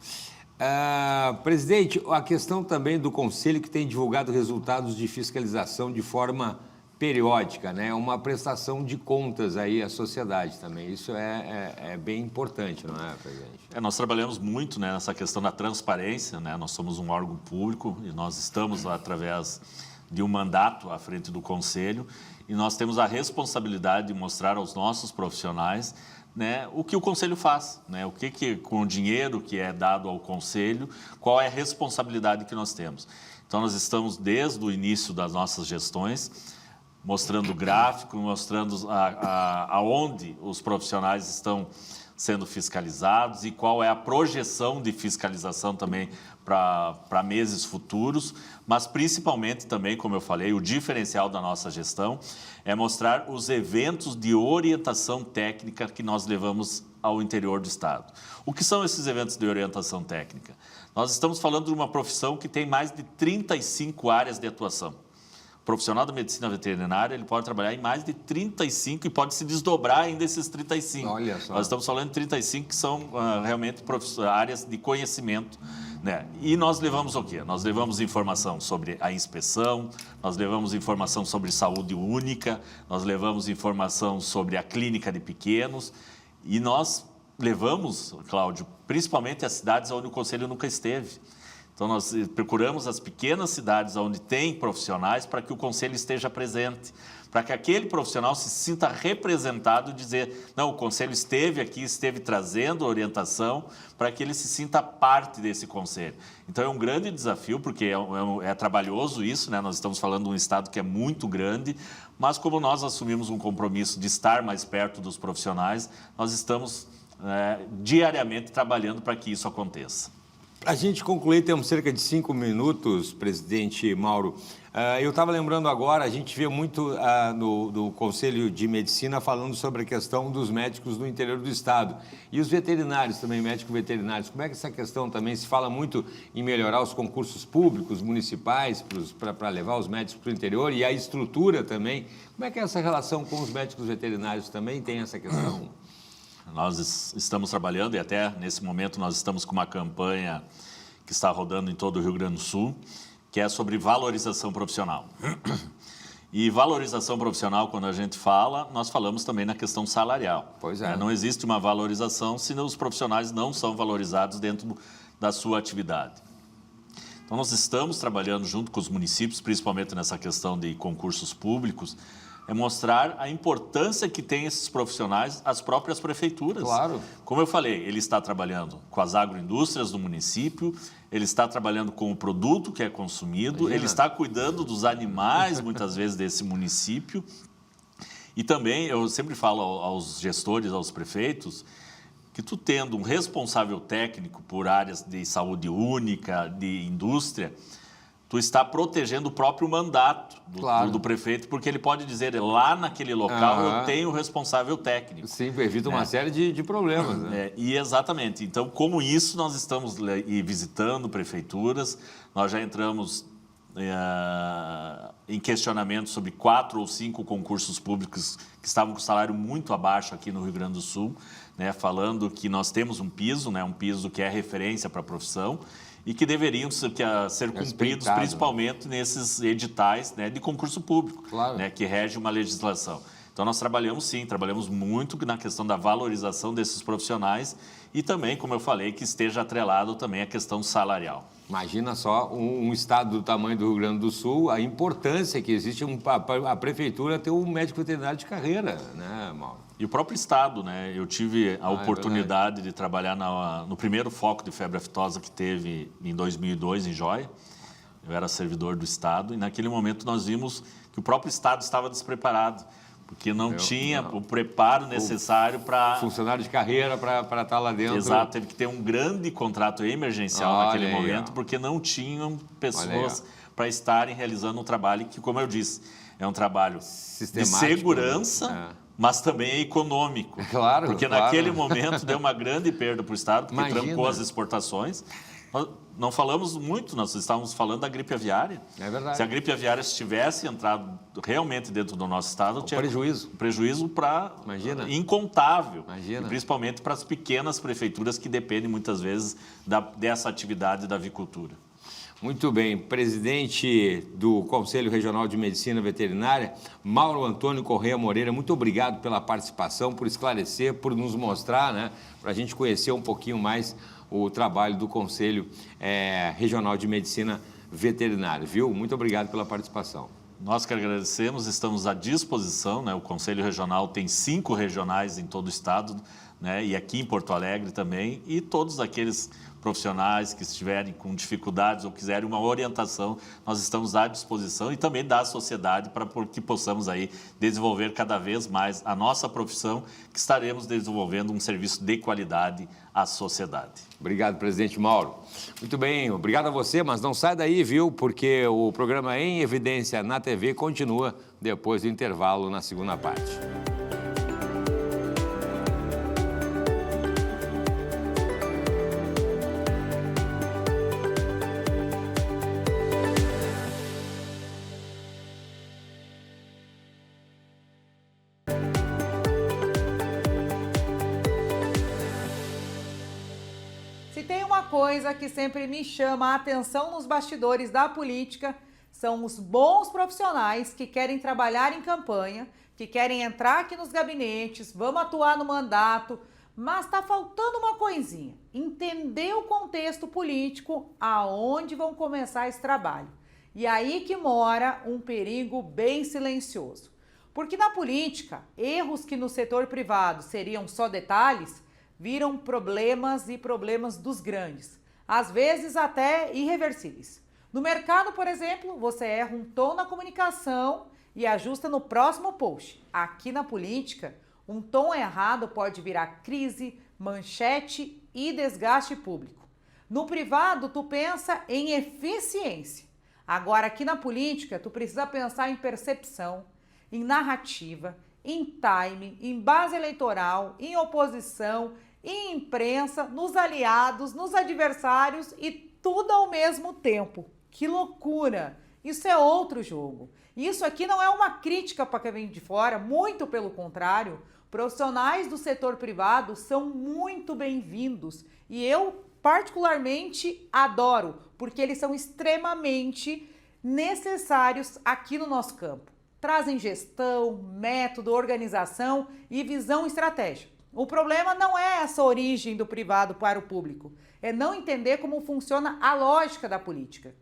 [SPEAKER 1] Presidente, a questão também do Conselho que tem divulgado resultados de fiscalização de forma periódica, né? Uma prestação de contas aí à sociedade também. Isso é bem importante, não é, presidente?
[SPEAKER 2] Nós trabalhamos muito, né, nessa questão da transparência, né? Nós somos um órgão público e nós estamos, através de um mandato à frente do Conselho, e nós temos a responsabilidade de mostrar aos nossos profissionais, né, o que o Conselho faz, né, o que com o dinheiro que é dado ao Conselho, qual é a responsabilidade que nós temos. Então, nós estamos, desde o início das nossas gestões, mostrando gráfico, mostrando aonde os profissionais estão sendo fiscalizados e qual é a projeção de fiscalização também para meses futuros, mas principalmente também, como eu falei, o diferencial da nossa gestão é mostrar os eventos de orientação técnica que nós levamos ao interior do Estado. O que são esses eventos de orientação técnica? Nós estamos falando de uma profissão que tem mais de 35 áreas de atuação. O profissional da medicina veterinária, ele pode trabalhar em mais de 35 e pode se desdobrar ainda esses 35.
[SPEAKER 1] Olha só.
[SPEAKER 2] Nós estamos falando de 35 que são realmente áreas de conhecimento, né? E nós levamos o quê? Nós levamos informação sobre a inspeção, nós levamos informação sobre saúde única, nós levamos informação sobre a clínica de pequenos e nós levamos, Cláudio, principalmente as cidades onde o Conselho nunca esteve. Então, nós procuramos as pequenas cidades onde tem profissionais para que o Conselho esteja presente, para que aquele profissional se sinta representado e dizer, não, o Conselho esteve aqui, esteve trazendo orientação para que ele se sinta parte desse Conselho. Então, é um grande desafio, porque é trabalhoso isso, né? Nós estamos falando de um Estado que é muito grande, mas como nós assumimos um compromisso de estar mais perto dos profissionais, nós estamos diariamente trabalhando para que isso aconteça.
[SPEAKER 1] Para a gente concluir, temos cerca de 5 minutos, presidente Mauro. Eu estava lembrando agora, a gente vê muito no Conselho de Medicina falando sobre a questão dos médicos do interior do Estado. E os veterinários também, médicos veterinários. Como é que essa questão também se fala muito em melhorar os concursos públicos, municipais, para levar os médicos para o interior e a estrutura também. Como é que é essa relação com os médicos veterinários também tem essa questão?
[SPEAKER 2] Nós estamos trabalhando e até nesse momento nós estamos com uma campanha que está rodando em todo o Rio Grande do Sul, que é sobre valorização profissional. E valorização profissional, quando a gente fala, nós falamos também na questão salarial.
[SPEAKER 1] Pois é.
[SPEAKER 2] Não existe uma valorização se os profissionais não são valorizados dentro da sua atividade. Então, nós estamos trabalhando junto com os municípios, principalmente nessa questão de concursos públicos, mostrar a importância que tem esses profissionais às próprias prefeituras.
[SPEAKER 1] Claro.
[SPEAKER 2] Como eu falei, ele está trabalhando com as agroindústrias do município, ele está trabalhando com o produto que é consumido, Imagina. Ele está cuidando dos animais, muitas vezes, desse município. E também, eu sempre falo aos gestores, aos prefeitos, que tu tendo um responsável técnico por áreas de saúde única, de indústria, tu está protegendo o próprio mandato do prefeito, porque ele pode dizer, lá naquele local eu tenho o responsável técnico.
[SPEAKER 1] Sim, evita uma série de problemas. Né?
[SPEAKER 2] E exatamente. Então, como isso, nós estamos visitando prefeituras, nós já entramos em questionamento sobre 4 ou 5 concursos públicos que estavam com salário muito abaixo aqui no Rio Grande do Sul, né, falando que nós temos um piso que é referência para a profissão, e que deveriam ser cumpridos principalmente nesses editais, né, de concurso público,
[SPEAKER 1] claro.
[SPEAKER 2] Né, que rege uma legislação. Então, nós trabalhamos muito na questão da valorização desses profissionais e também, como eu falei, que esteja atrelado também a questão salarial.
[SPEAKER 1] Imagina só um estado do tamanho do Rio Grande do Sul, a importância que existe a prefeitura ter um médico veterinário de carreira, né, Mauro?
[SPEAKER 2] E o próprio estado, né? Eu tive a oportunidade de trabalhar no primeiro foco de febre aftosa que teve em 2002, em Jóia. eu era servidor do Estado, e naquele momento nós vimos que o próprio Estado estava despreparado, porque não tinha o preparo necessário para...
[SPEAKER 1] Funcionário de carreira para estar lá dentro.
[SPEAKER 2] Exato, teve que ter um grande contrato emergencial naquele momento, porque não tinham pessoas para estarem realizando um trabalho que, como eu disse, é um trabalho de segurança, mas também é econômico.
[SPEAKER 1] Claro,
[SPEAKER 2] porque naquele momento deu uma grande perda para o Estado, porque trancou as exportações. Nós não falamos muito, nós estávamos falando da gripe aviária.
[SPEAKER 1] É verdade.
[SPEAKER 2] Se a gripe aviária estivesse entrado realmente dentro do nosso Estado, tinha prejuízo para incontável.
[SPEAKER 1] Imagina.
[SPEAKER 2] E principalmente para as pequenas prefeituras que dependem muitas vezes dessa atividade da avicultura.
[SPEAKER 1] Muito bem. Presidente do Conselho Regional de Medicina Veterinária, Mauro Antônio Correia Moreira, muito obrigado pela participação, por esclarecer, por nos mostrar, né, para a gente conhecer um pouquinho mais o trabalho do Conselho Regional de Medicina Veterinária, viu? Muito obrigado pela participação.
[SPEAKER 2] Nós que agradecemos, estamos à disposição, né? O Conselho Regional tem 5 regionais em todo o estado, né? E aqui em Porto Alegre também, e todos aqueles profissionais que estiverem com dificuldades ou quiserem uma orientação, nós estamos à disposição e também da sociedade para que possamos aí desenvolver cada vez mais a nossa profissão, que estaremos desenvolvendo um serviço de qualidade à sociedade.
[SPEAKER 1] Obrigado, presidente Mauro. Muito bem, obrigado a você, mas não sai daí, viu? Porque o programa Em Evidência na TV continua depois do intervalo na segunda parte.
[SPEAKER 3] Coisa que sempre me chama a atenção nos bastidores da política são os bons profissionais que querem trabalhar em campanha, que querem entrar aqui nos gabinetes, vamos atuar no mandato, mas está faltando uma coisinha: entender o contexto político, aonde vão começar esse trabalho. E aí que mora um perigo bem silencioso. Porque na política, erros que no setor privado seriam só detalhes, viram problemas e problemas dos grandes, às vezes até irreversíveis. No mercado, por exemplo, você erra um tom na comunicação e ajusta no próximo post. Aqui na política, um tom errado pode virar crise, manchete e desgaste público. No privado, tu pensa em eficiência. Agora, aqui na política, tu precisa pensar em percepção, em narrativa, em time, em base eleitoral, em oposição, em imprensa, nos aliados, nos adversários e tudo ao mesmo tempo. Que loucura! Isso é outro jogo. Isso aqui não é uma crítica para quem vem de fora, muito pelo contrário. Profissionais do setor privado são muito bem-vindos e eu particularmente adoro, porque eles são extremamente necessários aqui no nosso campo. Trazem gestão, método, organização e visão estratégica. O problema não é essa origem do privado para o público, é não entender como funciona a lógica da política.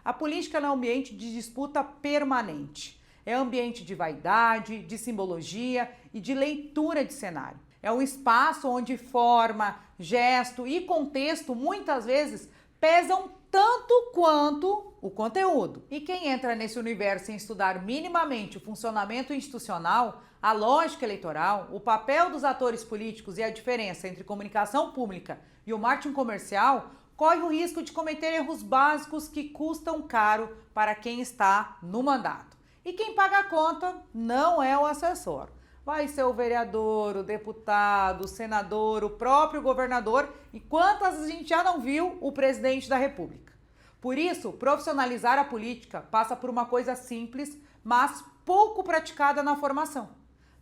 [SPEAKER 3] A política é um ambiente de disputa permanente, é um ambiente de vaidade, de simbologia e de leitura de cenário. É um espaço onde forma, gesto e contexto muitas vezes pesam tanto quanto o conteúdo. E quem entra nesse universo sem estudar minimamente o funcionamento institucional, a lógica eleitoral, o papel dos atores políticos e a diferença entre comunicação pública e o marketing comercial, corre o risco de cometer erros básicos que custam caro para quem está no mandato. E quem paga a conta não é o assessor. Vai ser o vereador, o deputado, o senador, o próprio governador e quantas a gente já não viu, o presidente da República. Por isso, profissionalizar a política passa por uma coisa simples, mas pouco praticada na formação.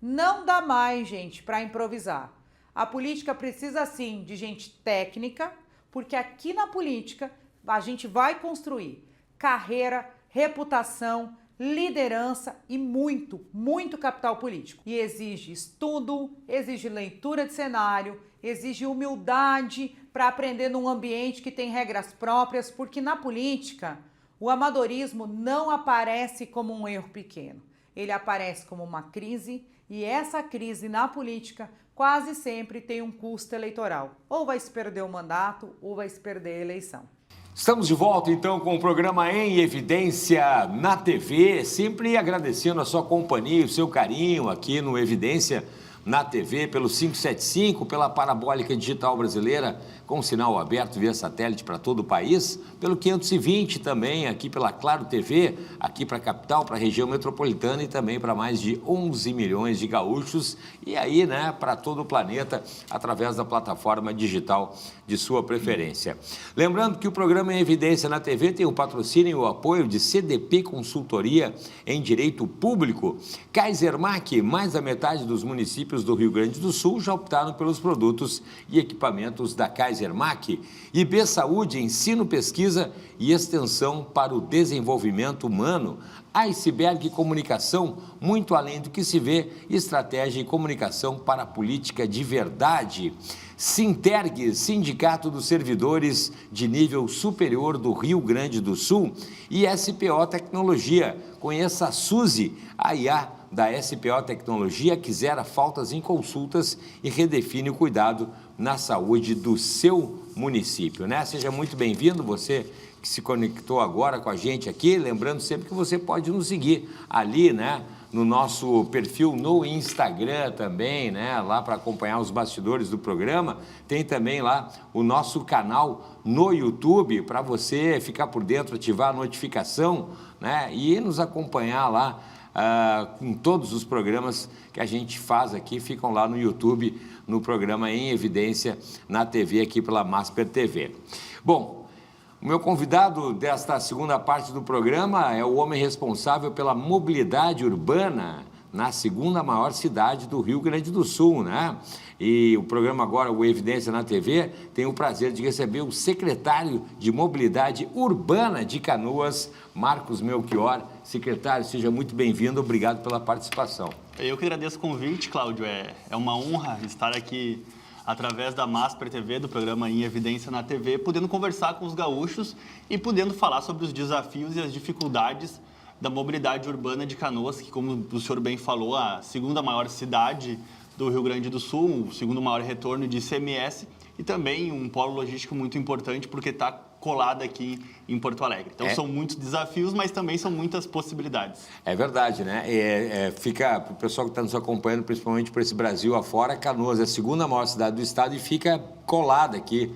[SPEAKER 3] Não dá mais, gente, para improvisar. A política precisa, sim, de gente técnica, porque aqui na política a gente vai construir carreira, reputação, liderança e muito capital político. E exige estudo, exige leitura de cenário, exige humildade para aprender num ambiente que tem regras próprias, porque na política o amadorismo não aparece como um erro pequeno. Ele aparece como uma crise e essa crise na política quase sempre tem um custo eleitoral. Ou vai se perder o mandato ou vai se perder a eleição.
[SPEAKER 1] Estamos de volta, então, com o programa Em Evidência na TV, sempre agradecendo a sua companhia, o seu carinho aqui no Evidência na TV, pelo 575, pela Parabólica Digital Brasileira, com sinal aberto via satélite para todo o país, pelo 520 também, aqui pela Claro TV, aqui para a capital, para a região metropolitana e também para mais de 11 milhões de gaúchos e aí, né, para todo o planeta, através da plataforma digital de sua preferência. Lembrando que o programa Em Evidência na TV tem o patrocínio e o apoio de CDP Consultoria em Direito Público, Kaisermac, mais da metade dos municípios do Rio Grande do Sul já optaram pelos produtos e equipamentos da Kaisermac. IB Saúde, ensino, pesquisa e extensão para o desenvolvimento humano. Iceberg Comunicação, muito além do que se vê, estratégia e comunicação para a política de verdade. Sinterg, Sindicato dos Servidores de Nível Superior do Rio Grande do Sul. E SPO Tecnologia, conheça a Suzy, a IA da SPO Tecnologia, que zera faltas em consultas e redefine o cuidado na saúde do seu município, né? Seja muito bem-vindo, você que se conectou agora com a gente aqui, lembrando sempre que você pode nos seguir ali, né, no nosso perfil no Instagram também, né, lá para acompanhar os bastidores do programa. Tem também lá o nosso canal no YouTube para você ficar por dentro, ativar a notificação, né, e nos acompanhar lá. Com todos os programas que a gente faz aqui, ficam lá no YouTube, no programa Em Evidência na TV, aqui pela Masper TV. Bom, o meu convidado desta segunda parte do programa é o homem responsável pela mobilidade urbana na segunda maior cidade do Rio Grande do Sul, né? E o programa agora, o Evidência na TV, tem o prazer de receber o secretário de Mobilidade Urbana de Canoas, Marcos Melchior. Secretário, seja muito bem-vindo, obrigado pela participação.
[SPEAKER 4] Eu que agradeço o convite, Cláudio. É uma honra estar aqui através da Masper TV, do programa Em Evidência na TV, podendo conversar com os gaúchos e podendo falar sobre os desafios e as dificuldades da mobilidade urbana de Canoas, que, como o senhor bem falou, a segunda maior cidade do Rio Grande do Sul, o segundo maior retorno de ICMS e também um polo logístico muito importante porque está colada aqui em Porto Alegre. Então, são muitos desafios, mas também são muitas possibilidades. É
[SPEAKER 1] verdade, né? Fica, para o pessoal que está nos acompanhando, principalmente para esse Brasil afora, Canoas é a segunda maior cidade do estado e fica colada aqui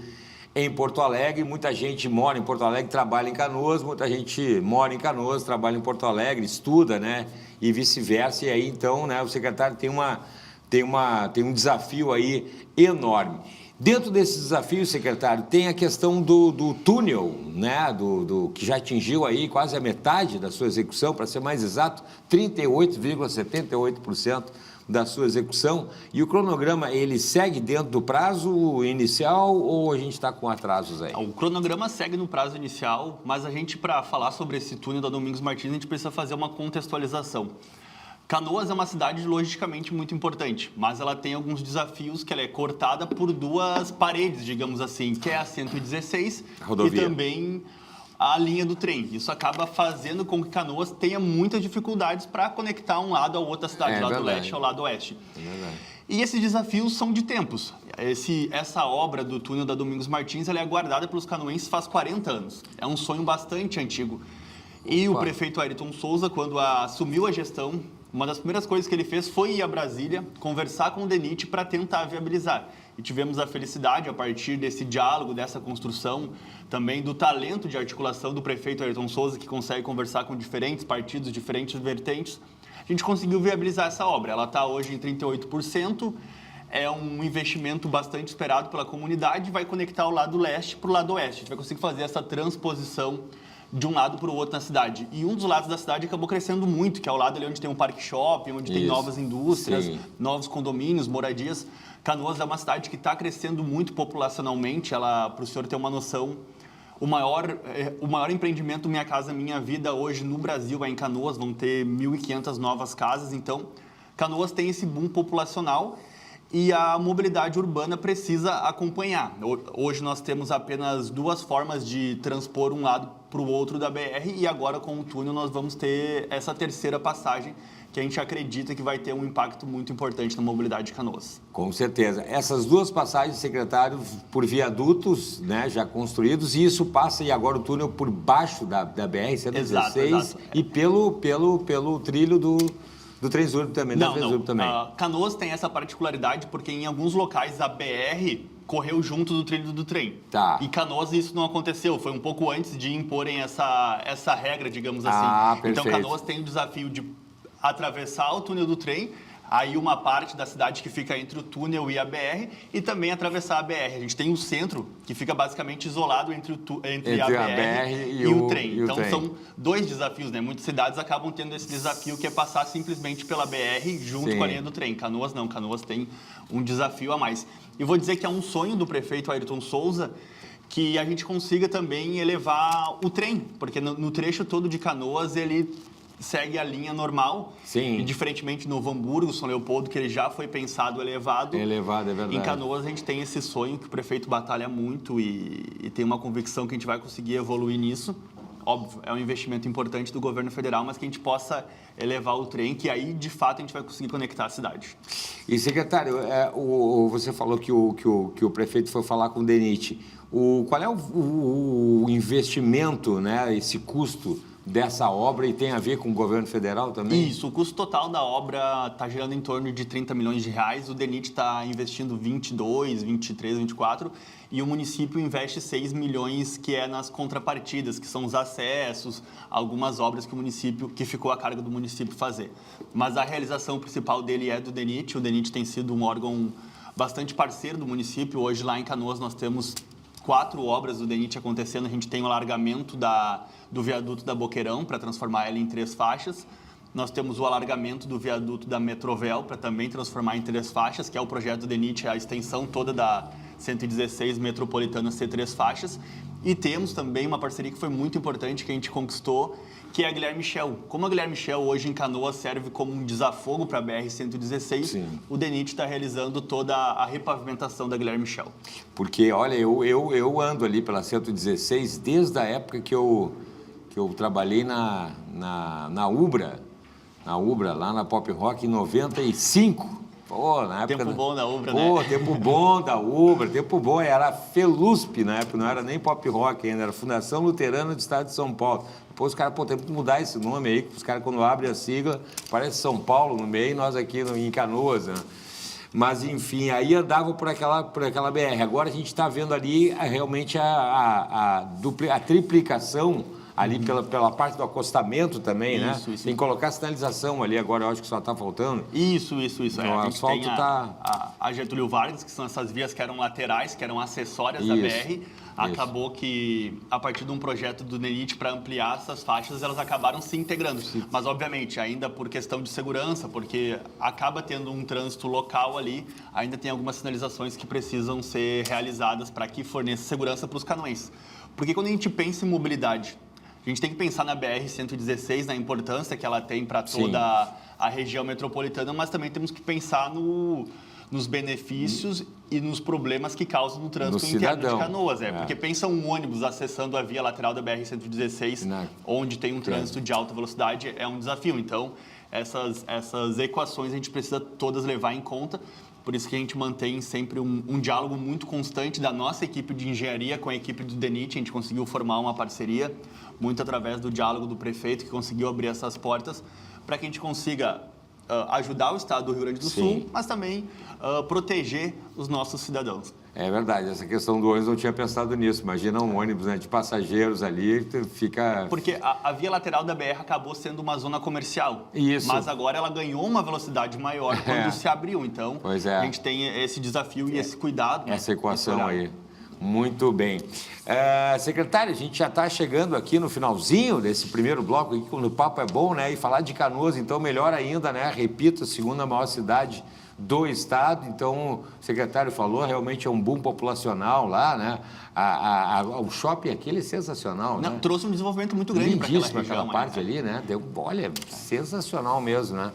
[SPEAKER 1] em Porto Alegre. Muita gente mora em Porto Alegre, trabalha em Canoas, muita gente mora em Canoas, trabalha em Porto Alegre, estuda, né? E vice-versa. E aí, então, né, o secretário tem um desafio aí enorme. Dentro desses desafios, secretário, tem a questão do túnel, né, que já atingiu aí quase a metade da sua execução, para ser mais exato, 38,78% da sua execução. E o cronograma, ele segue dentro do prazo inicial ou a gente está com atrasos aí?
[SPEAKER 4] O cronograma segue no prazo inicial, mas a gente, para falar sobre esse túnel da Domingos Martins, a gente precisa fazer uma contextualização. Canoas é uma cidade logisticamente muito importante, mas ela tem alguns desafios, que ela é cortada por duas paredes, digamos assim, que é a 116 e também a linha do trem. Isso acaba fazendo com que Canoas tenha muitas dificuldades para conectar um lado ao outro da cidade, lado leste ao lado oeste. E esses desafios são de tempos. Essa obra do túnel da Domingos Martins, ela é aguardada pelos canoenses faz 40 anos. É um sonho bastante antigo. E o prefeito Ayrton Souza, quando assumiu a gestão, uma das primeiras coisas que ele fez foi ir a Brasília, conversar com o DENIT para tentar viabilizar. E tivemos a felicidade, a partir desse diálogo, dessa construção, também do talento de articulação do prefeito Ayrton Souza, que consegue conversar com diferentes partidos, diferentes vertentes. A gente conseguiu viabilizar essa obra. Ela está hoje em 38%, é um investimento bastante esperado pela comunidade, vai conectar o lado leste para o lado oeste. A gente vai conseguir fazer essa transposição de um lado para o outro na cidade. E um dos lados da cidade acabou crescendo muito, que é o lado ali onde tem um parque shopping, onde tem novas indústrias, novos condomínios, moradias. Canoas é uma cidade que está crescendo muito populacionalmente. Para o senhor ter uma noção, o maior empreendimento Minha Casa Minha Vida hoje no Brasil é em Canoas, vão ter 1.500 novas casas. Então, Canoas tem esse boom populacional e a mobilidade urbana precisa acompanhar. Hoje nós temos apenas 2 formas de transpor um lado para o outro da BR e agora com o túnel nós vamos ter essa terceira passagem que a gente acredita que vai ter um impacto muito importante na mobilidade de Canoas.
[SPEAKER 1] Com certeza. Essas 2 passagens, secretário, por viadutos, né, já construídos, e isso passa, e agora o túnel por baixo da BR-116
[SPEAKER 4] exato.
[SPEAKER 1] E pelo trilho do Transurb também, da Transurb também.
[SPEAKER 4] Canoas tem essa particularidade porque em alguns locais a BR correu junto do trilho do trem.
[SPEAKER 1] Tá.
[SPEAKER 4] E Canoas isso não aconteceu, foi um pouco antes de imporem essa regra, digamos assim. Então Canoas tem o desafio de atravessar o túnel do trem, aí uma parte da cidade que fica entre o túnel e a BR, e também atravessar a BR. A gente tem o centro, que fica basicamente isolado entre a BR e o trem. Então, são 2 desafios, né? Muitas cidades acabam tendo esse desafio, que é passar simplesmente pela BR junto com a linha do trem. Canoas não, Canoas tem um desafio a mais. E vou dizer que é um sonho do prefeito Ayrton Souza que a gente consiga também elevar o trem, porque no trecho todo de Canoas, ele segue a linha normal.
[SPEAKER 1] Sim.
[SPEAKER 4] E diferentemente no Novo Hamburgo, São Leopoldo, que ele já foi pensado elevado.
[SPEAKER 1] Elevado, é verdade.
[SPEAKER 4] Em Canoas a gente tem esse sonho que o prefeito batalha muito e tem uma convicção que a gente vai conseguir evoluir nisso. Óbvio, é um investimento importante do governo federal, mas que a gente possa elevar o trem, que aí, de fato, a gente vai conseguir conectar a cidade.
[SPEAKER 1] E, secretário, você falou que o prefeito foi falar com o DENIT. Qual é o investimento, né, esse custo dessa obra, e tem a ver com o governo federal também?
[SPEAKER 4] Isso, o custo total da obra está girando em torno de 30 milhões de reais, o DENIT está investindo 22, 23, 24, e o município investe 6 milhões, que é nas contrapartidas, que são os acessos, algumas obras que ficou a cargo do município fazer. Mas a realização principal dele é do DENIT, o DENIT tem sido um órgão bastante parceiro do município. Hoje lá em Canoas nós temos 4 obras do DENIT acontecendo. A gente tem o alargamento do viaduto da Boqueirão para transformar ela em 3 faixas. Nós temos o alargamento do viaduto da Metrovel para também transformar em 3 faixas, que é o projeto do DENIT, a extensão toda da 116 metropolitana ser 3 faixas. E temos também uma parceria que foi muito importante que a gente conquistou, que é a Guilherme Michel. Como a Guilherme Michel hoje em Canoas serve como um desafogo para a BR-116, o DENIT está realizando toda a repavimentação da Guilherme Michel.
[SPEAKER 1] Porque, olha, eu ando ali pela 116 desde a época que eu trabalhei na Ubra, lá na Pop Rock, em 95. Pô, na época...
[SPEAKER 4] Tempo bom da Ubra, né?
[SPEAKER 1] Pô, tempo bom da Ubra, tempo bom. Era Felusp na época, não era nem Pop Rock ainda, era Fundação Luterana do Estado de São Paulo. Depois os caras, pô, tem que mudar esse nome aí, que os caras quando abrem a sigla, parece São Paulo no meio e nós aqui em Canoas, né? Mas, enfim, aí andava por aquela BR. Agora a gente está vendo ali realmente a triplicação ali pela parte do acostamento também, né?
[SPEAKER 4] Isso.
[SPEAKER 1] Tem que colocar sinalização ali agora, eu acho que só está faltando.
[SPEAKER 4] Isso.
[SPEAKER 1] O asfalto
[SPEAKER 4] está... A Getúlio Vargas, que são essas vias que eram laterais, que eram acessórias da BR. Acabou que, a partir de um projeto do DENIT para ampliar essas faixas, elas acabaram se integrando. Mas, obviamente, ainda por questão de segurança, porque acaba tendo um trânsito local ali, ainda tem algumas sinalizações que precisam ser realizadas para que forneça segurança para os canoenses. Porque quando a gente pensa em mobilidade, a gente tem que pensar na BR-116, na importância que ela tem para toda a região metropolitana, mas também temos que pensar nos benefícios e nos problemas que causam no trânsito interno de Canoas. Porque pensa um ônibus acessando a via lateral da BR-116, onde tem um trânsito de alta velocidade, é um desafio. Então, essas equações a gente precisa todas levar em conta. Por isso que a gente mantém sempre um diálogo muito constante da nossa equipe de engenharia com a equipe do DENIT. A gente conseguiu formar uma parceria, muito através do diálogo do prefeito, que conseguiu abrir essas portas, para que a gente consiga ajudar o estado do Rio Grande do Sul, mas também proteger os nossos cidadãos.
[SPEAKER 1] É verdade, essa questão do ônibus, eu não tinha pensado nisso. Imagina um ônibus, né, de passageiros ali, fica...
[SPEAKER 4] Porque a via lateral da BR acabou sendo uma zona comercial.
[SPEAKER 1] Isso.
[SPEAKER 4] Mas agora ela ganhou uma velocidade maior quando se abriu. Então, a gente tem esse desafio e esse cuidado.
[SPEAKER 1] Essa equação aí. Muito bem. Secretário, a gente já está chegando aqui no finalzinho desse primeiro bloco, aqui, quando o papo é bom, né? E falar de Canoas, então, melhor ainda, né? Repito, a segunda maior cidade do estado. Então, o secretário falou, realmente é um boom populacional lá, né? O shopping aquele é sensacional, né?
[SPEAKER 4] Trouxe um desenvolvimento muito grande para aquela região.
[SPEAKER 1] Aquela parte ali, né? Olha, sensacional mesmo, né?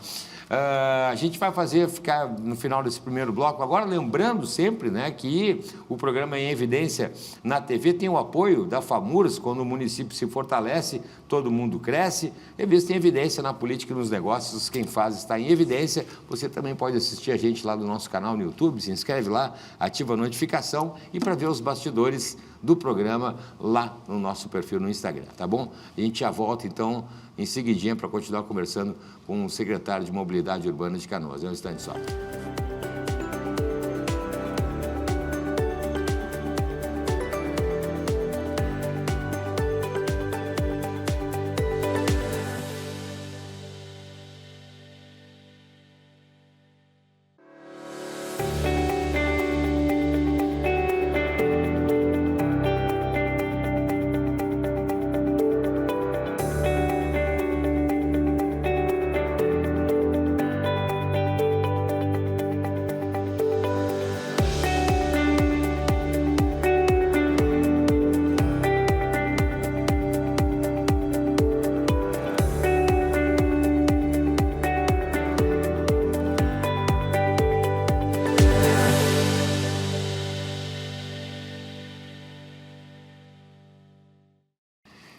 [SPEAKER 1] A gente vai ficar no final desse primeiro bloco. Agora, lembrando sempre, né, que o programa Em Evidência na TV tem o apoio da FAMURS. Quando o município se fortalece, todo mundo cresce. Revista Em Evidência na política e nos negócios. Quem faz está em evidência. Você também pode assistir a gente lá no nosso canal no YouTube. Se inscreve lá, ativa a notificação e para ver os bastidores do programa lá no nosso perfil no Instagram, tá bom? A gente já volta, então, em seguidinha para continuar conversando com o secretário de Mobilidade Urbana de Canoas. É um instante só.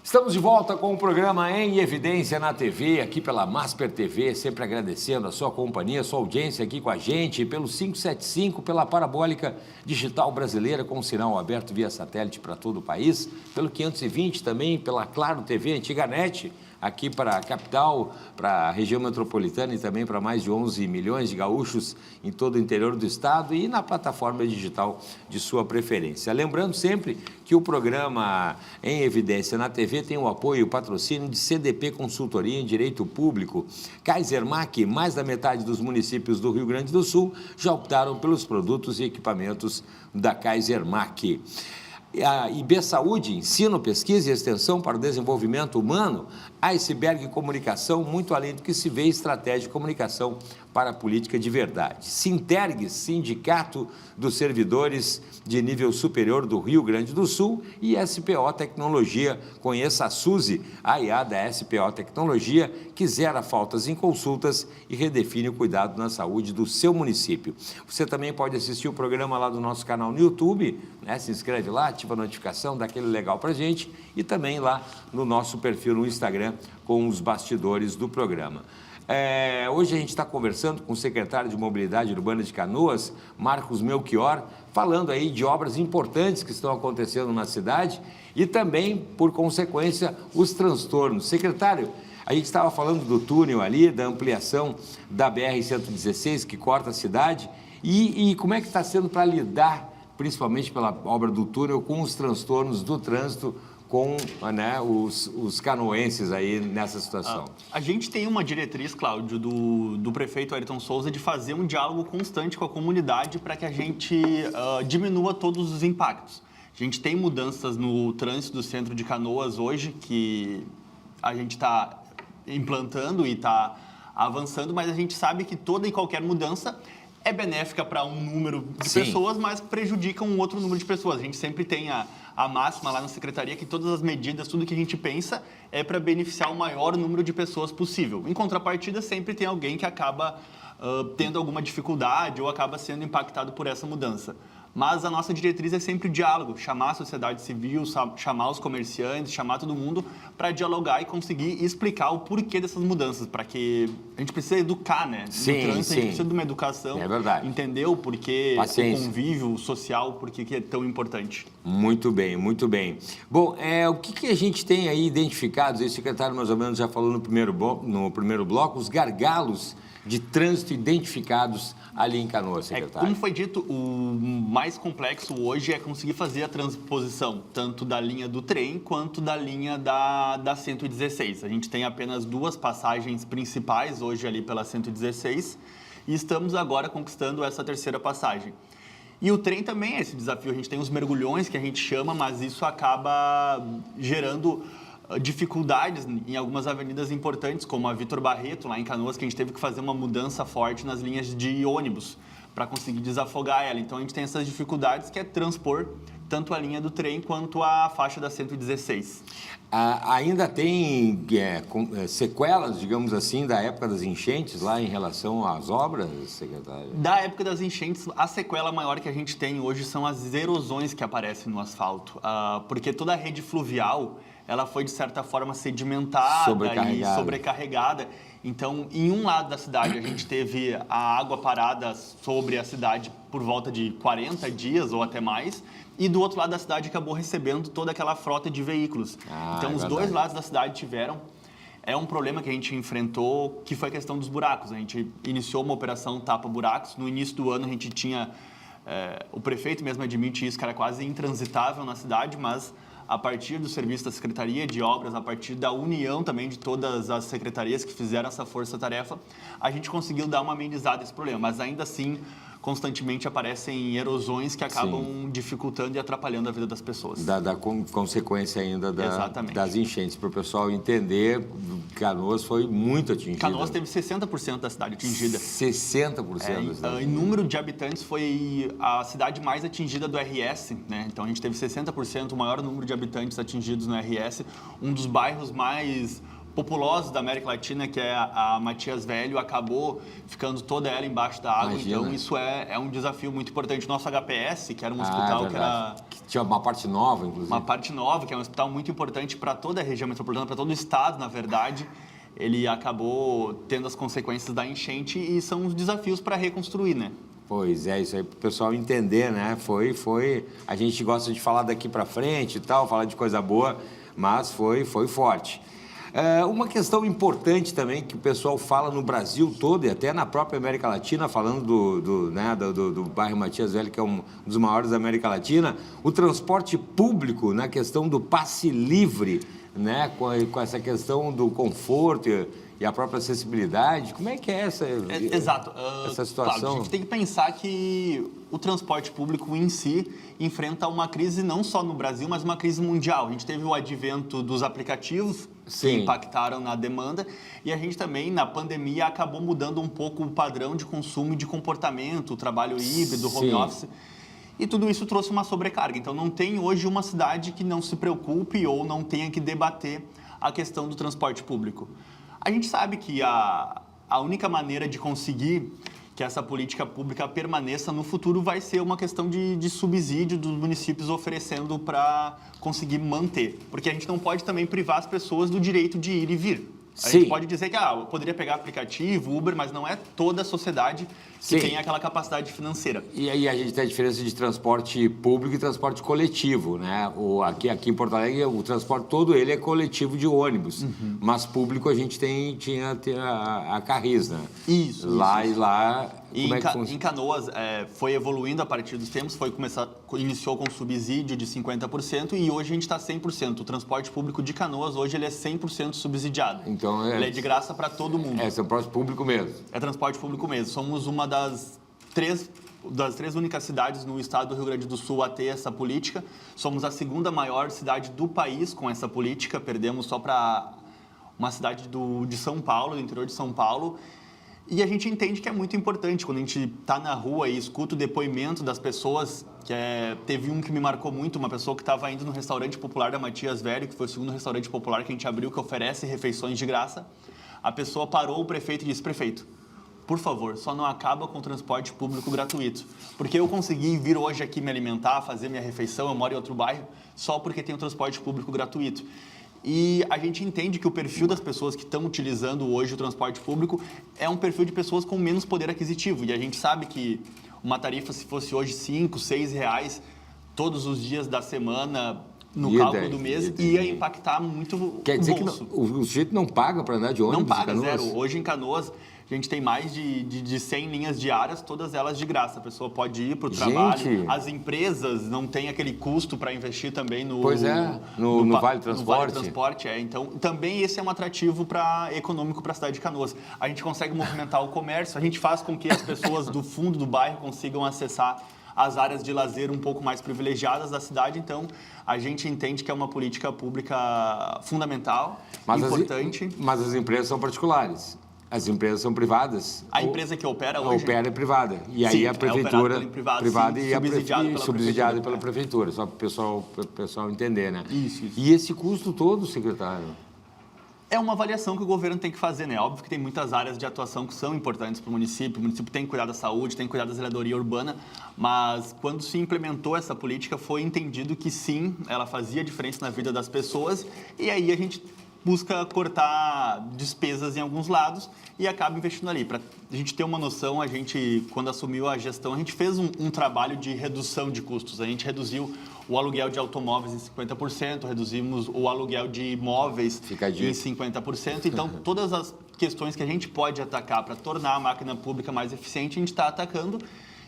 [SPEAKER 1] Estamos de volta com o programa Em Evidência na TV, aqui pela Masper TV, sempre agradecendo a sua companhia, a sua audiência aqui com a gente, pelo 575, pela Parabólica Digital Brasileira, com sinal aberto via satélite para todo o país, pelo 520 também, pela Claro TV, antiga NET, aqui para a capital, para a região metropolitana e também para mais de 11 milhões de gaúchos em todo o interior do estado e na plataforma digital de sua preferência. Lembrando sempre que o programa Em Evidência na TV tem o apoio e o patrocínio de CDP Consultoria em Direito Público. Kaisermac, mais da metade dos municípios do Rio Grande do Sul já optaram pelos produtos e equipamentos da Kaisermac. A IB Saúde, ensino, pesquisa e extensão para o desenvolvimento humano. Iceberg Comunicação, muito além do que se vê, estratégia de comunicação para a política de verdade. Sinterg, Sindicato dos Servidores de Nível Superior do Rio Grande do Sul, e SPO Tecnologia. Conheça a Suzy, a IA da SPO Tecnologia, que zera faltas em consultas e redefine o cuidado na saúde do seu município. Você também pode assistir o programa lá do nosso canal no YouTube, né? Se inscreve lá, ativa a notificação, dá aquele legal pra gente, e também lá no nosso perfil no Instagram com os bastidores do programa. Hoje a gente está conversando com o secretário de Mobilidade Urbana de Canoas, Marcos Melchior, falando aí de obras importantes que estão acontecendo na cidade e também, por consequência, os transtornos. Secretário, a gente estava falando do túnel ali, da ampliação da BR-116 que corta a cidade e como é que está sendo para lidar, principalmente pela obra do túnel, com os transtornos do trânsito, com, né, os canoenses aí nessa situação?
[SPEAKER 4] A gente tem uma diretriz, Cláudio, do prefeito Ayrton Souza de fazer um diálogo constante com a comunidade para que a gente diminua todos os impactos. A gente tem mudanças no trânsito do centro de Canoas hoje que a gente está implantando e está avançando, mas a gente sabe que toda e qualquer mudança é benéfica para um número de pessoas, mas prejudica um outro número de pessoas. A gente sempre tem a máxima lá na secretaria que todas as medidas, tudo que a gente pensa é para beneficiar o maior número de pessoas possível. Em contrapartida, sempre tem alguém que acaba tendo alguma dificuldade ou acaba sendo impactado por essa mudança. Mas a nossa diretriz é sempre o diálogo, chamar a sociedade civil, chamar os comerciantes, chamar todo mundo para dialogar e conseguir explicar o porquê dessas mudanças, para que a gente precisa educar, né?
[SPEAKER 1] Sim,
[SPEAKER 4] no trânsito,
[SPEAKER 1] sim.
[SPEAKER 4] A gente precisa de uma educação,
[SPEAKER 1] é verdade.
[SPEAKER 4] Entender o porquê,
[SPEAKER 1] Paciência.
[SPEAKER 4] O convívio social, por que é tão importante.
[SPEAKER 1] Muito bem, muito bem. Bom, o que a gente tem aí identificados, o secretário mais ou menos já falou no primeiro bloco, os gargalos de trânsito identificados ali em Canoas, secretário.
[SPEAKER 4] Como foi dito, o mais complexo hoje é conseguir fazer a transposição, tanto da linha do trem quanto da linha da 116. A gente tem apenas 2 passagens principais hoje ali pela 116 e estamos agora conquistando essa 3ª passagem. E o trem também é esse desafio. A gente tem os mergulhões, que a gente chama, mas isso acaba gerando dificuldades em algumas avenidas importantes, como a Vitor Barreto, lá em Canoas, que a gente teve que fazer uma mudança forte nas linhas de ônibus para conseguir desafogar ela. Então, a gente tem essas dificuldades, que é transpor tanto a linha do trem quanto a faixa da 116.
[SPEAKER 1] Ainda tem sequelas, digamos assim, da época das enchentes lá em relação às obras, secretário?
[SPEAKER 4] Da época das enchentes, a sequela maior que a gente tem hoje são as erosões que aparecem no asfalto. Porque toda a rede fluvial, ela foi, de certa forma, sedimentada e sobrecarregada. Então, em um lado da cidade, a gente teve a água parada sobre a cidade por volta de 40 dias ou até mais. E do outro lado da cidade acabou recebendo toda aquela frota de veículos. Então, os dois lados da cidade tiveram. É um problema que a gente enfrentou, que foi a questão dos buracos. A gente iniciou uma operação Tapa Buracos. No início do ano, a gente tinha... o prefeito mesmo admite isso, que era quase intransitável na cidade, mas a partir do serviço da Secretaria de Obras, a partir da união também de todas as secretarias que fizeram essa força-tarefa, a gente conseguiu dar uma amenizada a esse problema. Mas ainda assim, constantemente aparecem erosões que acabam dificultando e atrapalhando a vida das pessoas.
[SPEAKER 1] Da consequência ainda das enchentes. Para o pessoal entender, Canoas foi muito atingida.
[SPEAKER 4] Canoas teve 60% da cidade atingida.
[SPEAKER 1] 60% da cidade.
[SPEAKER 4] Em número de habitantes, foi a cidade mais atingida do RS, né? Então, a gente teve 60%, o maior número de habitantes atingidos no RS. Um dos bairros mais populosos da América Latina, que é a Matias Velho, acabou ficando toda ela embaixo da água. Imagina. Então, isso é um desafio muito importante. Nosso HPS, que era um hospital que
[SPEAKER 1] tinha uma parte nova, inclusive.
[SPEAKER 4] Uma parte nova, que é um hospital muito importante para toda a região metropolitana, para todo o estado, na verdade. Ele acabou tendo as consequências da enchente e são os desafios para reconstruir, né?
[SPEAKER 1] Pois é, isso aí para o pessoal entender, né? A gente gosta de falar daqui para frente e tal, falar de coisa boa, mas foi forte. Uma questão importante também que o pessoal fala no Brasil todo e até na própria América Latina, falando do bairro Matias Velho, que é um dos maiores da América Latina, o transporte público, na questão do passe livre, né, com essa questão do conforto e a própria acessibilidade. Como é que é essa situação?
[SPEAKER 4] Claro, a gente tem que pensar que o transporte público em si enfrenta uma crise não só no Brasil, mas uma crise mundial. A gente teve o advento dos aplicativos que impactaram na demanda e a gente também, na pandemia, acabou mudando um pouco o padrão de consumo e de comportamento, o trabalho híbrido, home office. E tudo isso trouxe uma sobrecarga. Então, não tem hoje uma cidade que não se preocupe ou não tenha que debater a questão do transporte público. A gente sabe que a única maneira de conseguir que essa política pública permaneça no futuro vai ser uma questão de subsídio dos municípios oferecendo para conseguir manter. Porque a gente não pode também privar as pessoas do direito de ir e vir. A gente pode dizer que eu poderia pegar aplicativo, Uber, mas não é toda a sociedade que tem aquela capacidade financeira.
[SPEAKER 1] E aí a gente tem a diferença de transporte público e transporte coletivo, né? Aqui em Porto Alegre, o transporte todo ele é coletivo de ônibus, mas público a gente tinha a Carris, né?
[SPEAKER 4] Isso.
[SPEAKER 1] Lá.
[SPEAKER 4] E em Canoas, foi evoluindo a partir dos tempos, iniciou com subsídio de 50% e hoje a gente está 100%. O transporte público de Canoas, hoje, ele é 100% subsidiado.
[SPEAKER 1] Então,
[SPEAKER 4] ele é de graça para todo mundo.
[SPEAKER 1] É transporte público mesmo.
[SPEAKER 4] É transporte público mesmo. Somos uma das três únicas cidades no estado do Rio Grande do Sul a ter essa política. Somos a segunda maior cidade do país com essa política. Perdemos só para uma cidade de São Paulo, do interior de São Paulo. E a gente entende que é muito importante quando a gente está na rua e escuta o depoimento das pessoas, teve um que me marcou muito, uma pessoa que estava indo no restaurante popular da Matias Velho, que foi o segundo restaurante popular que a gente abriu, que oferece refeições de graça. A pessoa parou o prefeito e disse: prefeito, por favor, só não acaba com o transporte público gratuito. Porque eu consegui vir hoje aqui me alimentar, fazer minha refeição, eu moro em outro bairro, só porque tem o transporte público gratuito. E a gente entende que o perfil das pessoas que estão utilizando hoje o transporte público é um perfil de pessoas com menos poder aquisitivo. E a gente sabe que uma tarifa, se fosse hoje R$5, R$6, todos os dias da semana, no cálculo do mês, ia impactar muito o bolso.
[SPEAKER 1] Quer dizer que o sujeito não paga para andar de ônibus?
[SPEAKER 4] Não paga, zero. Hoje em Canoas, a gente tem mais de 100 linhas diárias, todas elas de graça. A pessoa pode ir para o trabalho. As empresas não têm aquele custo para investir também no
[SPEAKER 1] Vale Transporte.
[SPEAKER 4] No Vale Transporte, Então, também esse é um atrativo econômico para a cidade de Canoas. A gente consegue movimentar o comércio, a gente faz com que as pessoas do fundo do bairro consigam acessar as áreas de lazer um pouco mais privilegiadas da cidade. Então, a gente entende que é uma política pública fundamental, importante.
[SPEAKER 1] Mas as empresas são particulares. As empresas são privadas?
[SPEAKER 4] A empresa que opera hoje...
[SPEAKER 1] Opera é privada. E aí
[SPEAKER 4] sim,
[SPEAKER 1] a prefeitura...
[SPEAKER 4] privada
[SPEAKER 1] e subsidiada pela prefeitura. Só para o pessoal entender, né?
[SPEAKER 4] Isso.
[SPEAKER 1] E esse custo todo, secretário?
[SPEAKER 4] É uma avaliação que o governo tem que fazer, né? Óbvio que tem muitas áreas de atuação que são importantes para o município tem que cuidar da saúde, tem que cuidar da zeladoria urbana, mas quando se implementou essa política foi entendido que sim, ela fazia diferença na vida das pessoas e aí a gente busca cortar despesas em alguns lados e acaba investindo ali. Para a gente ter uma noção, a gente, quando assumiu a gestão, a gente fez um trabalho de redução de custos. A gente reduziu o aluguel de automóveis em 50%, reduzimos o aluguel de imóveis em 50%. Então, todas as questões que a gente pode atacar para tornar a máquina pública mais eficiente, a gente está atacando.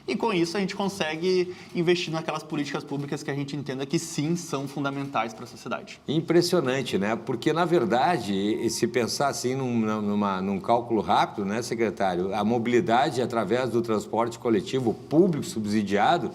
[SPEAKER 4] E com isso a gente consegue investir naquelas políticas públicas que a gente entenda que sim são fundamentais para a sociedade.
[SPEAKER 1] Impressionante, né? Porque, na verdade, se pensar assim num cálculo rápido, né, secretário, a mobilidade através do transporte coletivo público subsidiado,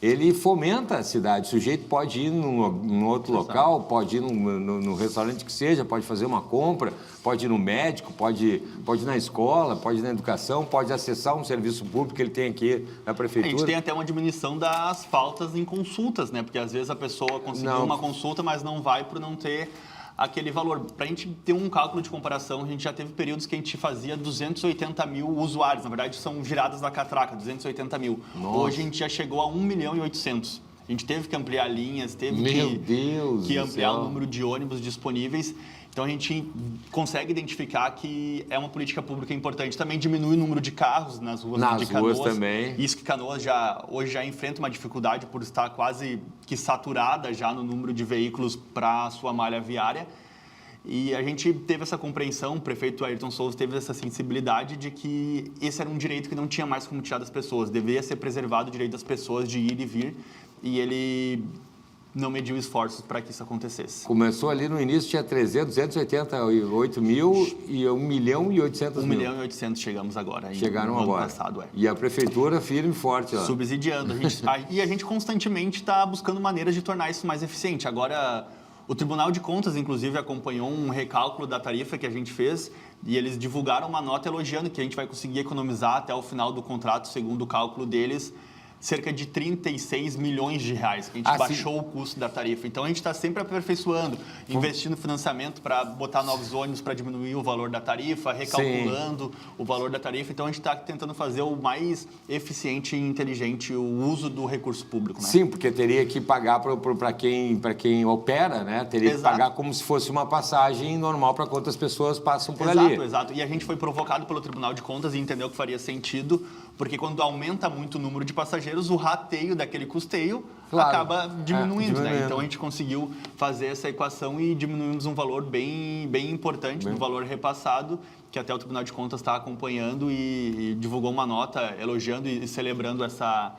[SPEAKER 1] ele fomenta a cidade. O sujeito pode ir num outro local, pode ir no restaurante que seja, pode fazer uma compra, pode ir no médico, pode ir na escola, pode ir na educação, pode acessar um serviço público que ele tem aqui na prefeitura.
[SPEAKER 4] A gente tem até uma diminuição das faltas em consultas, né? Porque às vezes a pessoa conseguiu uma consulta, mas não vai por não ter aquele valor. Para a gente ter um cálculo de comparação, a gente já teve períodos que a gente fazia 280 mil usuários. Na verdade, são giradas da catraca, 280 mil.
[SPEAKER 1] Nossa.
[SPEAKER 4] Hoje a gente já chegou a 1 milhão e 800. A gente teve que ampliar linhas, teve que ampliar o número de ônibus disponíveis. Então, a gente consegue identificar que é uma política pública importante. Também diminui o número de carros nas ruas de Canoas.
[SPEAKER 1] Ruas também.
[SPEAKER 4] Isso que Canoas hoje já enfrenta uma dificuldade por estar quase que saturada já no número de veículos para a sua malha viária. E a gente teve essa compreensão, o prefeito Ayrton Souza teve essa sensibilidade de que esse era um direito que não tinha mais como tirar das pessoas. Deveria ser preservado o direito das pessoas de ir e vir. E ele não mediu esforços para que isso acontecesse.
[SPEAKER 1] Começou ali no início, tinha 288 mil e 1 milhão e 800 mil.
[SPEAKER 4] 1 milhão e 800 chegamos agora.
[SPEAKER 1] Chegaram
[SPEAKER 4] no
[SPEAKER 1] agora.
[SPEAKER 4] Ano passado,
[SPEAKER 1] E a prefeitura firme e forte. Ó.
[SPEAKER 4] Subsidiando. E a gente constantemente está buscando maneiras de tornar isso mais eficiente. Agora, o Tribunal de Contas, inclusive, acompanhou um recálculo da tarifa que a gente fez e eles divulgaram uma nota elogiando que a gente vai conseguir economizar até o final do contrato, segundo o cálculo deles, cerca de 36 milhões de reais, que a gente baixou o custo da tarifa. Então, a gente está sempre aperfeiçoando, investindo em financiamento para botar novos ônibus para diminuir o valor da tarifa, recalculando o valor da tarifa. Então, a gente está tentando fazer o mais eficiente e inteligente o uso do recurso público. Né?
[SPEAKER 1] Sim, porque teria que pagar para quem opera, né? Teria que pagar como se fosse uma passagem normal para quantas pessoas passam por ali.
[SPEAKER 4] Exato. E a gente foi provocado pelo Tribunal de Contas e entendeu que faria sentido, porque quando aumenta muito o número de passageiros, o rateio daquele custeio acaba diminuindo, né? Então, a gente conseguiu fazer essa equação e diminuímos um valor bem importante no valor repassado, que até o Tribunal de Contas está acompanhando e divulgou uma nota elogiando e celebrando essa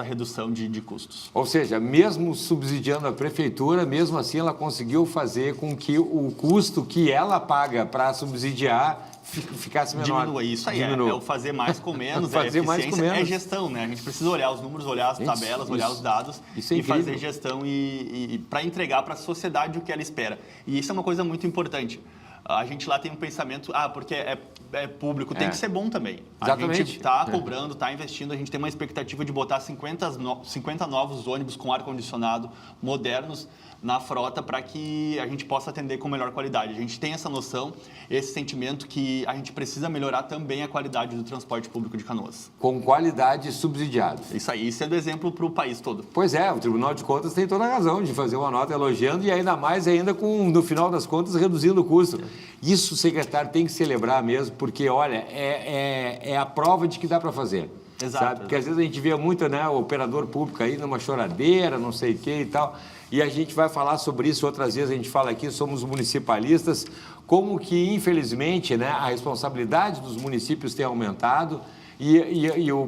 [SPEAKER 4] redução de custos.
[SPEAKER 1] Ou seja, mesmo subsidiando a prefeitura, mesmo assim ela conseguiu fazer com que o custo que ela paga para subsidiar ficasse menor.
[SPEAKER 4] Diminua. Isso aí é o fazer mais com menos,
[SPEAKER 1] fazer mais com menos.
[SPEAKER 4] É gestão, né? A gente precisa olhar os números, olhar as tabelas, olhar os dados e fazer gestão e para entregar para a sociedade o que ela espera. E isso é uma coisa muito importante. A gente lá tem um pensamento, porque é público, tem que ser bom também.
[SPEAKER 1] Exatamente.
[SPEAKER 4] A gente está cobrando, está investindo, a gente tem uma expectativa de botar 50 novos ônibus com ar-condicionado modernos na frota para que a gente possa atender com melhor qualidade. A gente tem essa noção, esse sentimento que a gente precisa melhorar também a qualidade do transporte público de Canoas.
[SPEAKER 1] Com qualidade subsidiada.
[SPEAKER 4] Isso aí, sendo exemplo para o país todo.
[SPEAKER 1] Pois é, o Tribunal de Contas tem toda a razão de fazer uma nota elogiando e ainda mais no final das contas, reduzindo o custo. Isso, secretário, tem que celebrar mesmo, porque, olha, é a prova de que dá para fazer.
[SPEAKER 4] Exato.
[SPEAKER 1] Porque às vezes a gente vê muito, né, o operador público aí numa choradeira, não sei o que e tal, e a gente vai falar sobre isso outras vezes, a gente fala aqui, somos municipalistas, como que, infelizmente, né, a responsabilidade dos municípios tem aumentado e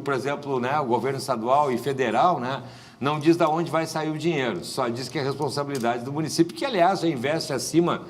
[SPEAKER 1] por exemplo, né, o governo estadual e federal, né, não diz de onde vai sair o dinheiro, só diz que é responsabilidade do município, que, aliás, já investe acima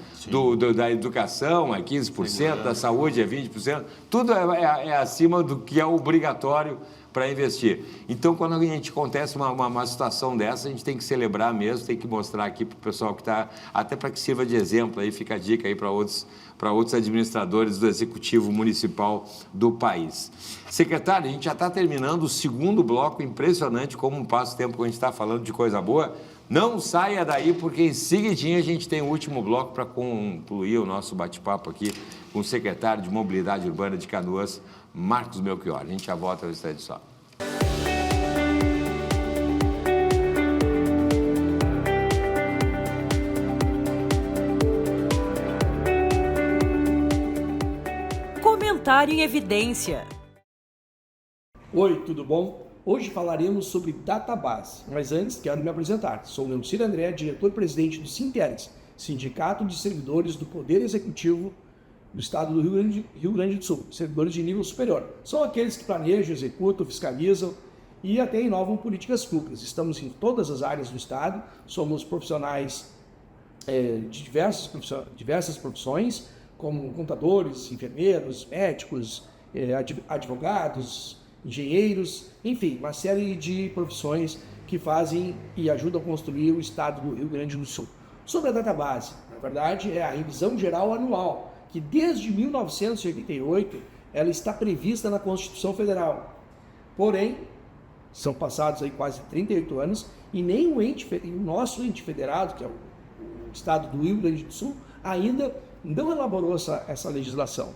[SPEAKER 1] da educação, é 15%, da saúde é 20%, tudo é acima do que é obrigatório para investir. Então, quando a gente acontece uma situação dessa, a gente tem que celebrar mesmo, tem que mostrar aqui para o pessoal que está, até para que sirva de exemplo, aí fica a dica aí para outros administradores do Executivo Municipal do país. Secretário, a gente já está terminando o segundo bloco, impressionante como passa o tempo que a gente está falando de coisa boa. Não saia daí, porque em seguidinho a gente tem o último bloco para concluir o nosso bate-papo aqui com o secretário de Mobilidade Urbana de Canoas, Marcos Melchior. A gente já volta ao Estado Só.
[SPEAKER 5] Comentário em evidência.
[SPEAKER 6] Oi, tudo bom? Hoje falaremos sobre database, mas antes quero me apresentar. Sou o Leoncir André, diretor-presidente do Sintergs, Sindicato de Servidores do Poder Executivo do Estado do Rio Grande do Sul, servidores de nível superior. São aqueles que planejam, executam, fiscalizam e até inovam políticas públicas. Estamos em todas as áreas do Estado, somos profissionais de diversas profissões, como contadores, enfermeiros, médicos, advogados, engenheiros, enfim, uma série de profissões que fazem e ajudam a construir o Estado do Rio Grande do Sul. Sobre a database, na verdade, é a revisão geral anual, que desde 1988 ela está prevista na Constituição Federal. Porém, são passados aí quase 38 anos e nem o nosso ente federado, que é o Estado do Rio Grande do Sul, ainda não elaborou essa legislação.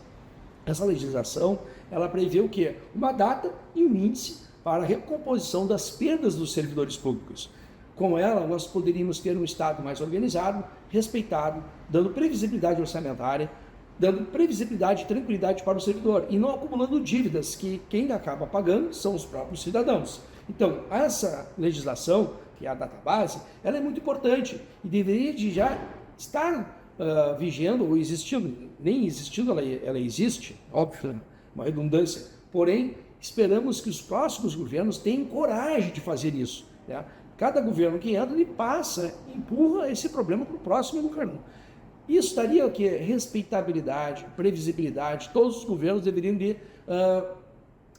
[SPEAKER 6] Essa legislação, ela prevê o quê? Uma data e um índice para a recomposição das perdas dos servidores públicos. Com ela, nós poderíamos ter um Estado mais organizado, respeitado, dando previsibilidade orçamentária, dando previsibilidade e tranquilidade para o servidor e não acumulando dívidas que quem acaba pagando são os próprios cidadãos. Então, essa legislação, que é a database, ela é muito importante e deveria de já estar vigendo ou existindo. Nem existindo, ela existe, óbvio, uma redundância. Porém, esperamos que os próximos governos tenham coragem de fazer isso, né? Cada governo que entra, ele empurra esse problema para o próximo governo. Isso daria o quê? Respeitabilidade, previsibilidade. Todos os governos deveriam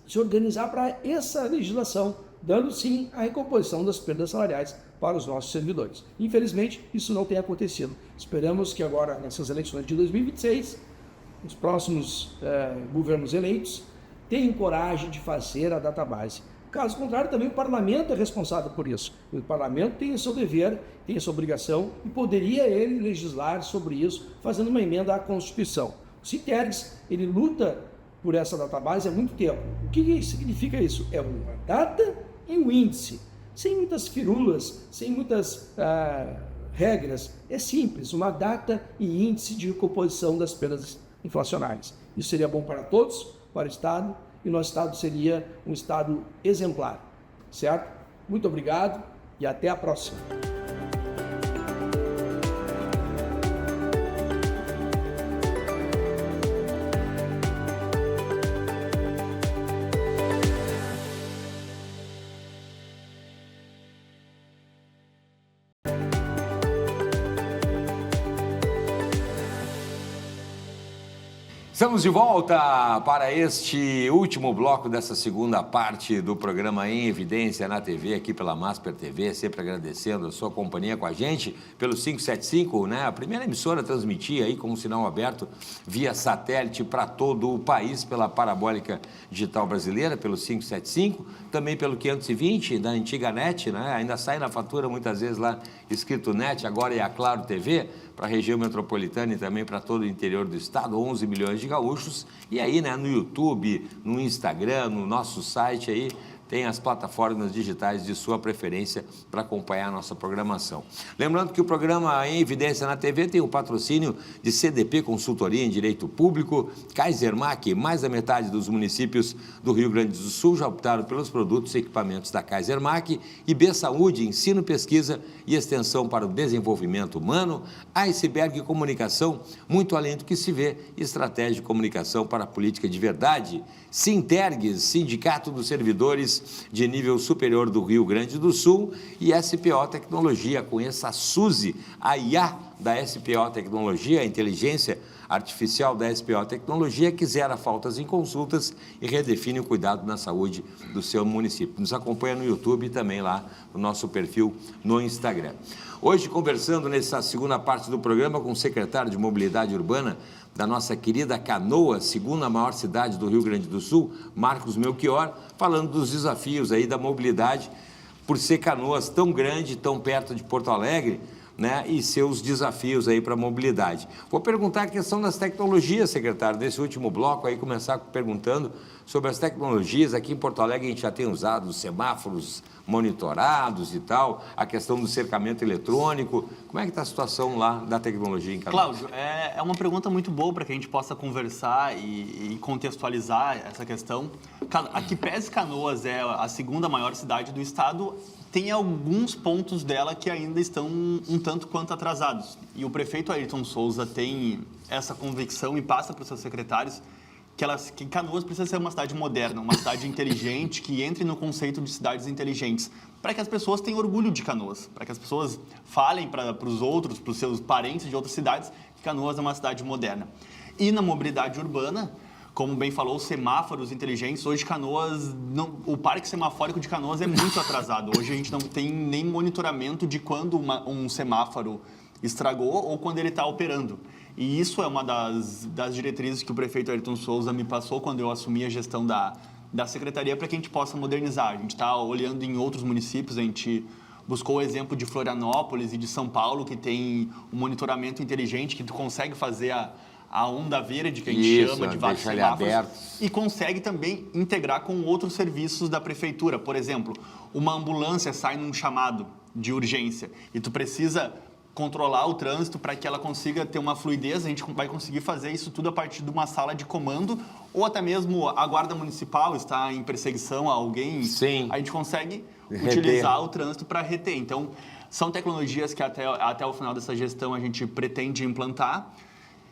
[SPEAKER 6] se organizar para essa legislação, dando sim a recomposição das perdas salariais para os nossos servidores. Infelizmente, isso não tem acontecido. Esperamos que agora, nessas eleições de 2026, os próximos governos eleitos tenham coragem de fazer a database. Caso contrário, também o parlamento é responsável por isso. O parlamento tem o seu dever, tem a sua obrigação e poderia ele legislar sobre isso, fazendo uma emenda à Constituição. O Sintergs, ele luta por essa database há muito tempo. O que significa isso? É uma data e um índice, sem muitas firulas, sem muitas regras. É simples, uma data e índice de recomposição das perdas inflacionárias. Isso seria bom para todos, para o Estado, e nosso Estado seria um Estado exemplar, certo? Muito obrigado e até a próxima.
[SPEAKER 1] Estamos de volta para este último bloco dessa segunda parte do programa Em Evidência na TV, aqui pela Masper TV, sempre agradecendo a sua companhia com a gente, pelo 575, né? A primeira emissora a transmitir aí com um sinal aberto via satélite para todo o país, pela Parabólica Digital Brasileira, pelo 575, também pelo 520 da antiga NET, né? Ainda sai na fatura muitas vezes lá escrito NET, agora é a Claro TV, para a região metropolitana e também para todo o interior do estado, 11 milhões de gaúchos. E aí, né, no YouTube, no Instagram, no nosso site aí, tem as plataformas digitais de sua preferência para acompanhar a nossa programação. Lembrando que o programa Em Evidência na TV tem o patrocínio de CDP Consultoria em Direito Público, Kaisermac, mais da metade dos municípios do Rio Grande do Sul já optaram pelos produtos e equipamentos da Kaisermac, IB Saúde, ensino, pesquisa e extensão para o desenvolvimento humano, Iceberg Comunicação, muito além do que se vê, estratégia de comunicação para a política de verdade, Sintergs, Sindicato dos Servidores empresas de nível superior do Rio Grande do Sul e SPO Tecnologia. Conheça a Suzy, a IA da SPO Tecnologia, a inteligência artificial da SPO Tecnologia, que zera faltas em consultas e redefine o cuidado na saúde do seu município. Nos acompanha no YouTube e também lá no nosso perfil no Instagram. Hoje, conversando nessa segunda parte do programa com o secretário de Mobilidade Urbana da nossa querida Canoas, segunda maior cidade do Rio Grande do Sul, Marcos Melchior, falando dos desafios aí da mobilidade, por ser Canoas tão grande, tão perto de Porto Alegre, né, e seus desafios aí para a mobilidade. Vou perguntar a questão das tecnologias, secretário, desse último bloco aí, começar perguntando sobre as tecnologias. Aqui em Porto Alegre a gente já tem usado os semáforos monitorados e tal, a questão do cercamento eletrônico. Como é que está a situação lá da tecnologia em Canoas?
[SPEAKER 4] Cláudio, é uma pergunta muito boa para que a gente possa conversar e contextualizar essa questão. Aqui pese Canoas é a segunda maior cidade do estado, tem alguns pontos dela que ainda estão um tanto quanto atrasados. E o prefeito Ayrton Souza tem essa convicção e passa para os seus secretários que Canoas precisa ser uma cidade moderna, uma cidade inteligente, que entre no conceito de cidades inteligentes, para que as pessoas tenham orgulho de Canoas, para que as pessoas falem para os outros, para os seus parentes de outras cidades, que Canoas é uma cidade moderna. E na mobilidade urbana, como bem falou, os semáforos inteligentes, hoje Canoas, o parque semafórico de Canoas é muito atrasado. Hoje a gente não tem nem monitoramento de quando um semáforo estragou ou quando ele está operando. E isso é uma das diretrizes que o prefeito Ayrton Souza me passou quando eu assumi a gestão da secretaria para que a gente possa modernizar. A gente está olhando em outros municípios, a gente buscou o exemplo de Florianópolis e de São Paulo, que tem um monitoramento inteligente, que tu consegue fazer a onda verde, que a gente chama de vários semáforos, e consegue também integrar com outros serviços da prefeitura. Por exemplo, uma ambulância sai num chamado de urgência e tu precisa controlar o trânsito para que ela consiga ter uma fluidez, a gente vai conseguir fazer isso tudo a partir de uma sala de comando, ou até mesmo a guarda municipal está em perseguição a alguém,
[SPEAKER 1] sim,
[SPEAKER 4] a gente consegue utilizar o trânsito para reter. Então, são tecnologias que até o final dessa gestão a gente pretende implantar.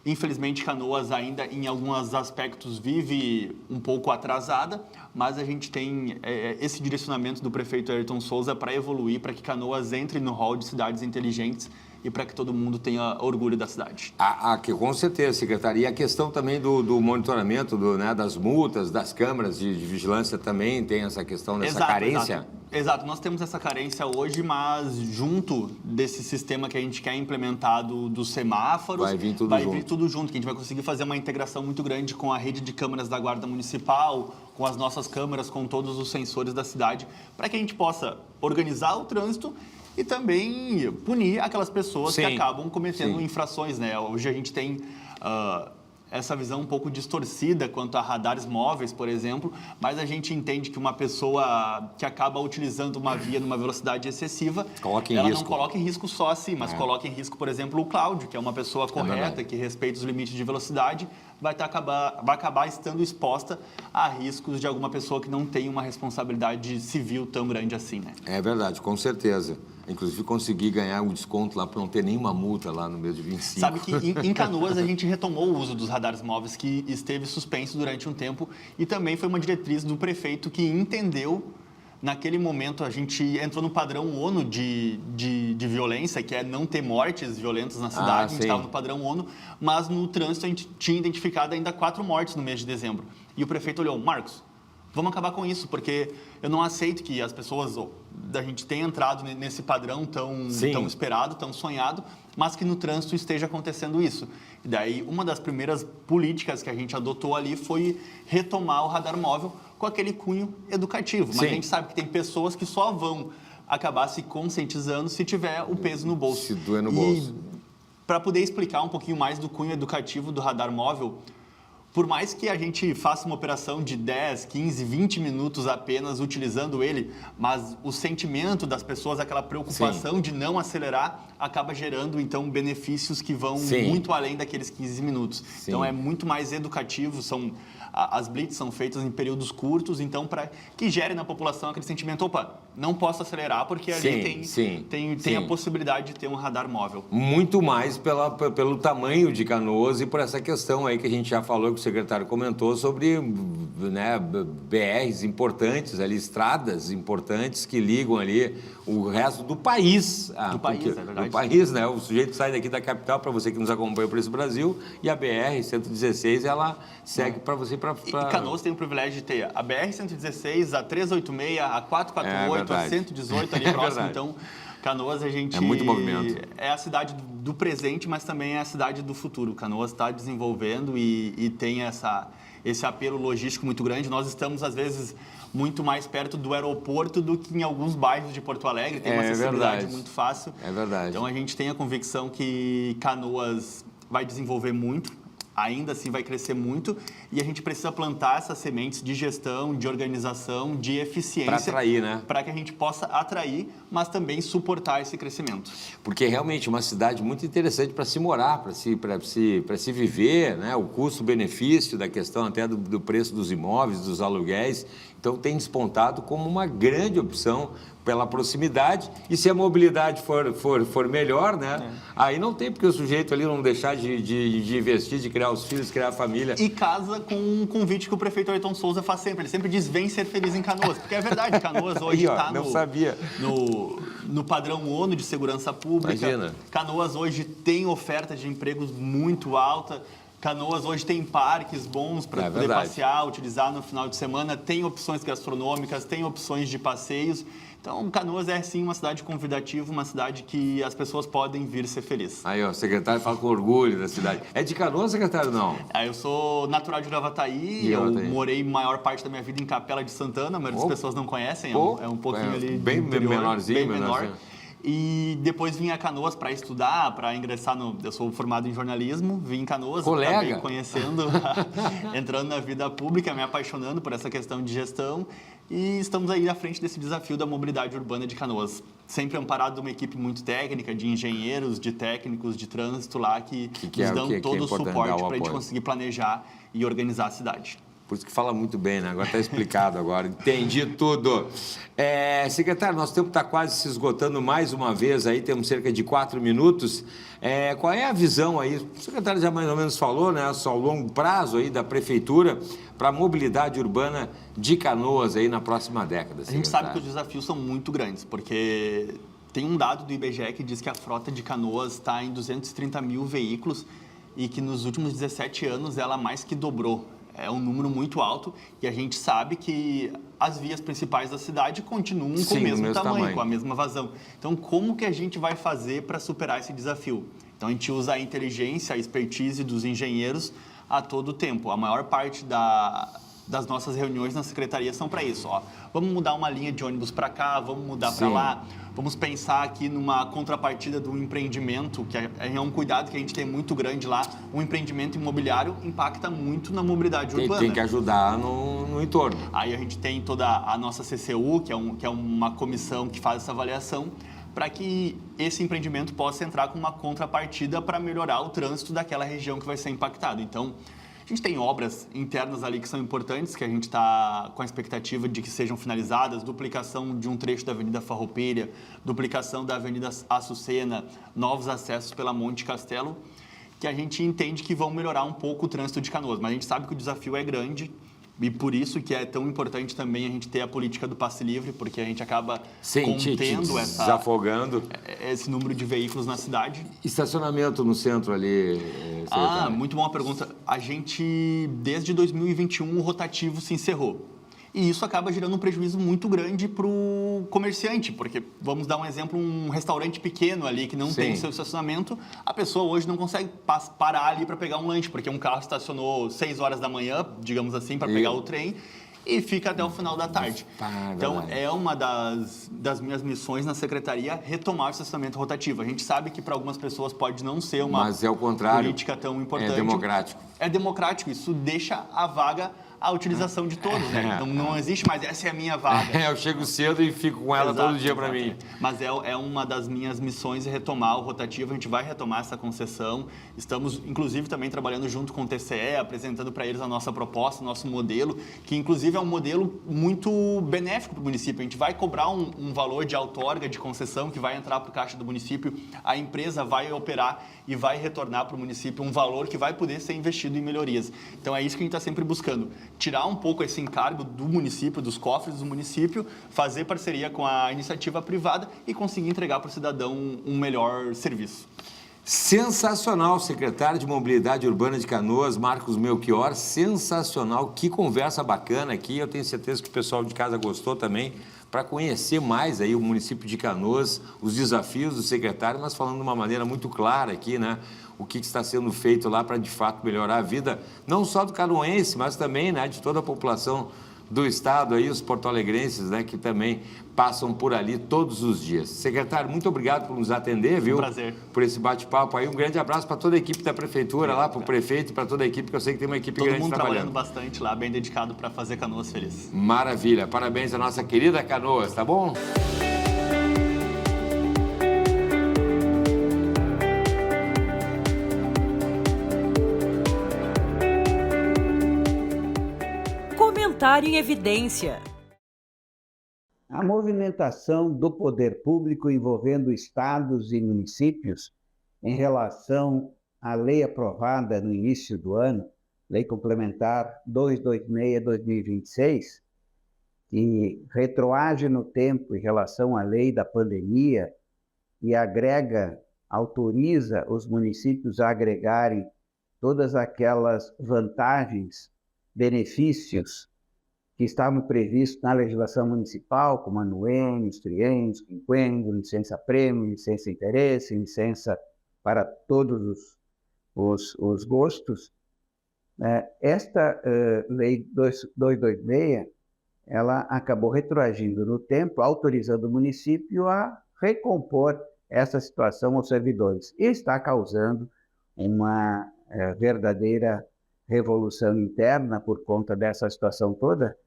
[SPEAKER 4] Infelizmente, Canoas ainda, em alguns aspectos, vive um pouco atrasada, mas a gente tem esse direcionamento do prefeito Ayrton Souza para evoluir, para que Canoas entre no hall de cidades inteligentes e para que todo mundo tenha orgulho da cidade.
[SPEAKER 1] Com certeza, secretário. E a questão também do monitoramento das multas, das câmaras de vigilância também tem essa questão dessa carência?
[SPEAKER 4] Exato, nós temos essa carência hoje, mas junto desse sistema que a gente quer implementar dos semáforos,
[SPEAKER 1] vai vir tudo junto,
[SPEAKER 4] que a gente vai conseguir fazer uma integração muito grande com a rede de câmeras da Guarda Municipal, com as nossas câmeras, com todos os sensores da cidade, para que a gente possa organizar o trânsito e também punir aquelas pessoas que acabam cometendo infrações, né? Hoje a gente tem essa visão um pouco distorcida quanto a radares móveis, por exemplo, mas a gente entende que uma pessoa que acaba utilizando uma via numa velocidade excessiva, ela não coloca em risco só assim, mas coloca em risco, por exemplo, o Cláudio, que é uma pessoa correta, que respeita os limites de velocidade, vai acabar estando exposta a riscos de alguma pessoa que não tem uma responsabilidade civil tão grande assim, né?
[SPEAKER 1] É verdade, com certeza. Inclusive, consegui ganhar um desconto lá para não ter nenhuma multa lá no mês de 25.
[SPEAKER 4] Sabe que em Canoas a gente retomou o uso dos radares móveis, que esteve suspenso durante um tempo, e também foi uma diretriz do prefeito que entendeu. Naquele momento, a gente entrou no padrão ONU de violência, que é não ter mortes violentas na cidade. A gente estava no padrão ONU, mas no trânsito a gente tinha identificado ainda 4 mortes no mês de dezembro. E o prefeito olhou, Marcos, vamos acabar com isso, porque eu não aceito que as pessoas, a gente tenha entrado nesse padrão tão esperado, tão sonhado, mas que no trânsito esteja acontecendo isso. E daí, uma das primeiras políticas que a gente adotou ali foi retomar o radar móvel com aquele cunho educativo. Mas a gente sabe que tem pessoas que só vão acabar se conscientizando se tiver o peso no bolso.
[SPEAKER 1] Se doer no bolso.
[SPEAKER 4] Para poder explicar um pouquinho mais do cunho educativo do radar móvel, por mais que a gente faça uma operação de 10, 15, 20 minutos apenas utilizando ele, mas o sentimento das pessoas, aquela preocupação de não acelerar, acaba gerando, então, benefícios que vão muito além daqueles 15 minutos. Então, é muito mais educativo, as blitz são feitas em períodos curtos, então, para que gere na população aquele sentimento, opa, não posso acelerar porque ali tem a possibilidade de ter um radar móvel.
[SPEAKER 1] Muito mais pelo tamanho de Canoas e por essa questão aí que a gente já falou, que o secretário comentou sobre, né, BRs importantes ali, estradas importantes que ligam ali o resto do país.
[SPEAKER 4] É verdade.
[SPEAKER 1] Do país, né? O sujeito sai daqui da capital, para você que nos acompanha por esse Brasil, e a BR-116, ela segue para você para...
[SPEAKER 4] E Canoas tem o privilégio de ter a BR-116, a 386, a 448, a 118 ali próximo. Então, Canoas, a gente...
[SPEAKER 1] É muito movimento.
[SPEAKER 4] É a cidade do presente, mas também é a cidade do futuro. Canoas está desenvolvendo e tem esse apelo logístico muito grande. Nós estamos, às vezes, muito mais perto do aeroporto do que em alguns bairros de Porto Alegre. Tem uma acessibilidade muito fácil.
[SPEAKER 1] É verdade.
[SPEAKER 4] Então, a gente tem a convicção que Canoas vai desenvolver muito. Ainda assim vai crescer muito e a gente precisa plantar essas sementes de gestão, de organização, de eficiência.
[SPEAKER 1] Para atrair, né?
[SPEAKER 4] Para que a gente possa atrair, mas também suportar esse crescimento.
[SPEAKER 1] Porque é realmente uma cidade muito interessante para se morar, para se viver, né? O custo-benefício da questão até do preço dos imóveis, dos aluguéis. Então, tem despontado como uma grande opção pela proximidade. E se a mobilidade for melhor, né? Aí não tem porque o sujeito ali não deixar de investir, de criar os filhos, criar a família.
[SPEAKER 4] E casa com um convite que o prefeito Ayrton Souza faz sempre. Ele sempre diz, vem ser feliz em Canoas. Porque é verdade, Canoas hoje está no padrão ONU de segurança pública.
[SPEAKER 1] Imagina.
[SPEAKER 4] Canoas hoje tem oferta de empregos muito alta. Canoas hoje tem parques bons para poder passear, utilizar no final de semana, tem opções gastronômicas, tem opções de passeios. Então, Canoas é sim uma cidade convidativa, uma cidade que as pessoas podem vir ser felizes.
[SPEAKER 1] Aí, ó, o secretário fala com orgulho da cidade. É de Canoas, secretário, não?
[SPEAKER 4] Eu sou natural de Gravataí, eu morei maior parte da minha vida em Capela de Santana, a maioria das pessoas não conhecem, é um pouquinho ali
[SPEAKER 1] bem interior, menorzinho,
[SPEAKER 4] bem menor. E depois vim a Canoas para estudar, para ingressar eu sou formado em jornalismo, vim em Canoas, acabei conhecendo, entrando na vida pública, me apaixonando por essa questão de gestão e estamos aí à frente desse desafio da mobilidade urbana de Canoas. Sempre amparado de uma equipe muito técnica, de engenheiros, de técnicos, de trânsito lá, que nos dão todo o suporte para a gente conseguir planejar e organizar a cidade.
[SPEAKER 1] Por isso que fala muito bem, né? Agora está explicado, agora entendi tudo. Secretário, nosso tempo está quase se esgotando mais uma vez, aí temos cerca de 4 minutos. Qual é a visão aí? O secretário já mais ou menos falou, né? Só ao longo prazo aí da Prefeitura para a mobilidade urbana de Canoas aí na próxima década, secretário.
[SPEAKER 4] A gente sabe que os desafios são muito grandes, porque tem um dado do IBGE que diz que a frota de Canoas está em 230 mil veículos e que nos últimos 17 anos ela mais que dobrou. É um número muito alto e a gente sabe que as vias principais da cidade continuam com o mesmo tamanho, com a mesma vazão. Então, como que a gente vai fazer para superar esse desafio? Então, a gente usa a inteligência, a expertise dos engenheiros a todo tempo. A maior parte das nossas reuniões na secretaria são para isso. Vamos mudar uma linha de ônibus para cá, vamos mudar para lá. Vamos pensar aqui numa contrapartida do empreendimento, que é um cuidado que a gente tem muito grande lá. Um empreendimento imobiliário impacta muito na mobilidade urbana.
[SPEAKER 1] Tem que ajudar no entorno.
[SPEAKER 4] Aí a gente tem toda a nossa CCU, que é uma comissão que faz essa avaliação, para que esse empreendimento possa entrar com uma contrapartida para melhorar o trânsito daquela região que vai ser impactada. Então, a gente tem obras internas ali que são importantes, que a gente está com a expectativa de que sejam finalizadas, duplicação de um trecho da Avenida Farroupilha, duplicação da Avenida Açucena, novos acessos pela Monte Castelo, que a gente entende que vão melhorar um pouco o trânsito de Canoas, mas a gente sabe que o desafio é grande e por isso que é tão importante também a gente ter a política do passe livre, porque a gente acaba contendo
[SPEAKER 1] desafogando
[SPEAKER 4] esse número de veículos na cidade.
[SPEAKER 1] Estacionamento no centro ali, secretário?
[SPEAKER 4] Muito boa pergunta. A gente, desde 2021, o rotativo se encerrou. E isso acaba gerando um prejuízo muito grande para o comerciante, porque, vamos dar um exemplo, um restaurante pequeno ali que não tem seu estacionamento, a pessoa hoje não consegue parar ali para pegar um lanche, porque um carro estacionou 6 horas da manhã, digamos assim, para pegar o trem, e fica até o final da tarde. Então, é uma das minhas missões na secretaria retomar o estacionamento rotativo. A gente sabe que para algumas pessoas pode não ser uma
[SPEAKER 1] política
[SPEAKER 4] tão importante.
[SPEAKER 1] É democrático.
[SPEAKER 4] É democrático, isso deixa a vaga a utilização de todos, né? Não existe mais, essa é a minha vaga.
[SPEAKER 1] Eu chego cedo e fico com ela todo dia para mim.
[SPEAKER 4] Mas é uma das minhas missões retomar o rotativo, a gente vai retomar essa concessão. Estamos, inclusive, também trabalhando junto com o TCE, apresentando para eles a nossa proposta, o nosso modelo, que, inclusive, é um modelo muito benéfico para o município. A gente vai cobrar um valor de outorga, de concessão, que vai entrar para o caixa do município, a empresa vai operar e vai retornar para o município um valor que vai poder ser investido em melhorias. Então, é isso que a gente está sempre buscando, tirar um pouco esse encargo do município, dos cofres do município, fazer parceria com a iniciativa privada e conseguir entregar para o cidadão um melhor serviço.
[SPEAKER 1] Sensacional, secretário de Mobilidade Urbana de Canoas, Marcos Melchior, sensacional, que conversa bacana aqui, eu tenho certeza que o pessoal de casa gostou também, para conhecer mais aí o município de Canoas, os desafios do secretário, mas falando de uma maneira muito clara aqui, né? O que está sendo feito lá para, de fato, melhorar a vida, não só do canoense, mas também, né, de toda a população do estado aí, os porto-alegrenses, né, que também passam por ali todos os dias. Secretário, muito obrigado por nos atender, viu?
[SPEAKER 4] Um prazer.
[SPEAKER 1] Por esse bate-papo aí. Um grande abraço para toda a equipe da prefeitura lá, para o prefeito e para toda a equipe, que eu sei que tem uma equipe
[SPEAKER 4] todo
[SPEAKER 1] grande
[SPEAKER 4] mundo
[SPEAKER 1] trabalhando.
[SPEAKER 4] bastante lá, bem dedicado para fazer Canoas feliz.
[SPEAKER 1] Maravilha. Parabéns à nossa querida Canoas, tá bom?
[SPEAKER 5] Comentário em evidência.
[SPEAKER 7] A movimentação do poder público envolvendo estados e municípios em relação à lei aprovada no início do ano, Lei Complementar 226/2026, que retroage no tempo em relação à lei da pandemia e autoriza os municípios a agregarem todas aquelas vantagens, benefícios que estavam previstos na legislação municipal, como anuênios, triênios, quinquênios, licença-prêmio, licença-interesse, licença para todos os gostos. Esta Lei 226, ela acabou retroagindo no tempo, autorizando o município a recompor essa situação aos servidores. E está causando uma verdadeira revolução interna por conta dessa situação toda,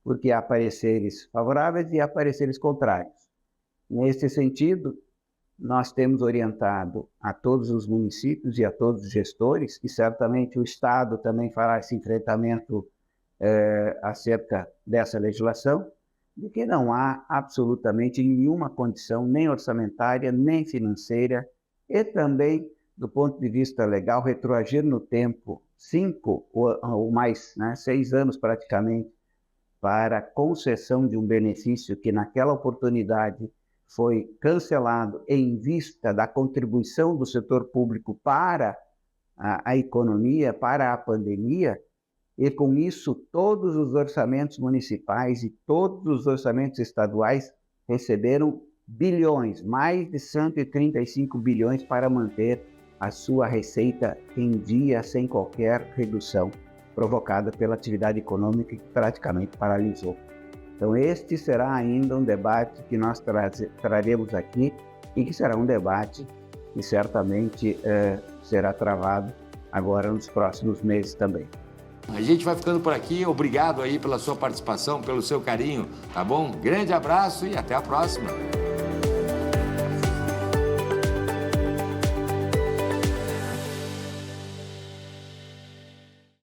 [SPEAKER 7] porque há pareceres favoráveis e há pareceres contrários. Nesse sentido, nós temos orientado a todos os municípios e a todos os gestores, e certamente o Estado também fará esse enfrentamento acerca dessa legislação, de que não há absolutamente nenhuma condição, nem orçamentária, nem financeira, e também, do ponto de vista legal, retroagir no tempo 5 ou mais, 6 anos praticamente, para a concessão de um benefício que naquela oportunidade foi cancelado em vista da contribuição do setor público para a economia, para a pandemia, e com isso todos os orçamentos municipais e todos os orçamentos estaduais receberam bilhões, mais de 135 bilhões para manter a sua receita em dia sem qualquer redução provocada pela atividade econômica que praticamente paralisou. Então este será ainda um debate que nós traremos aqui e que será um debate que certamente será travado agora nos próximos meses também.
[SPEAKER 1] A gente vai ficando por aqui. Obrigado aí pela sua participação, pelo seu carinho, tá bom? Grande abraço e até a próxima.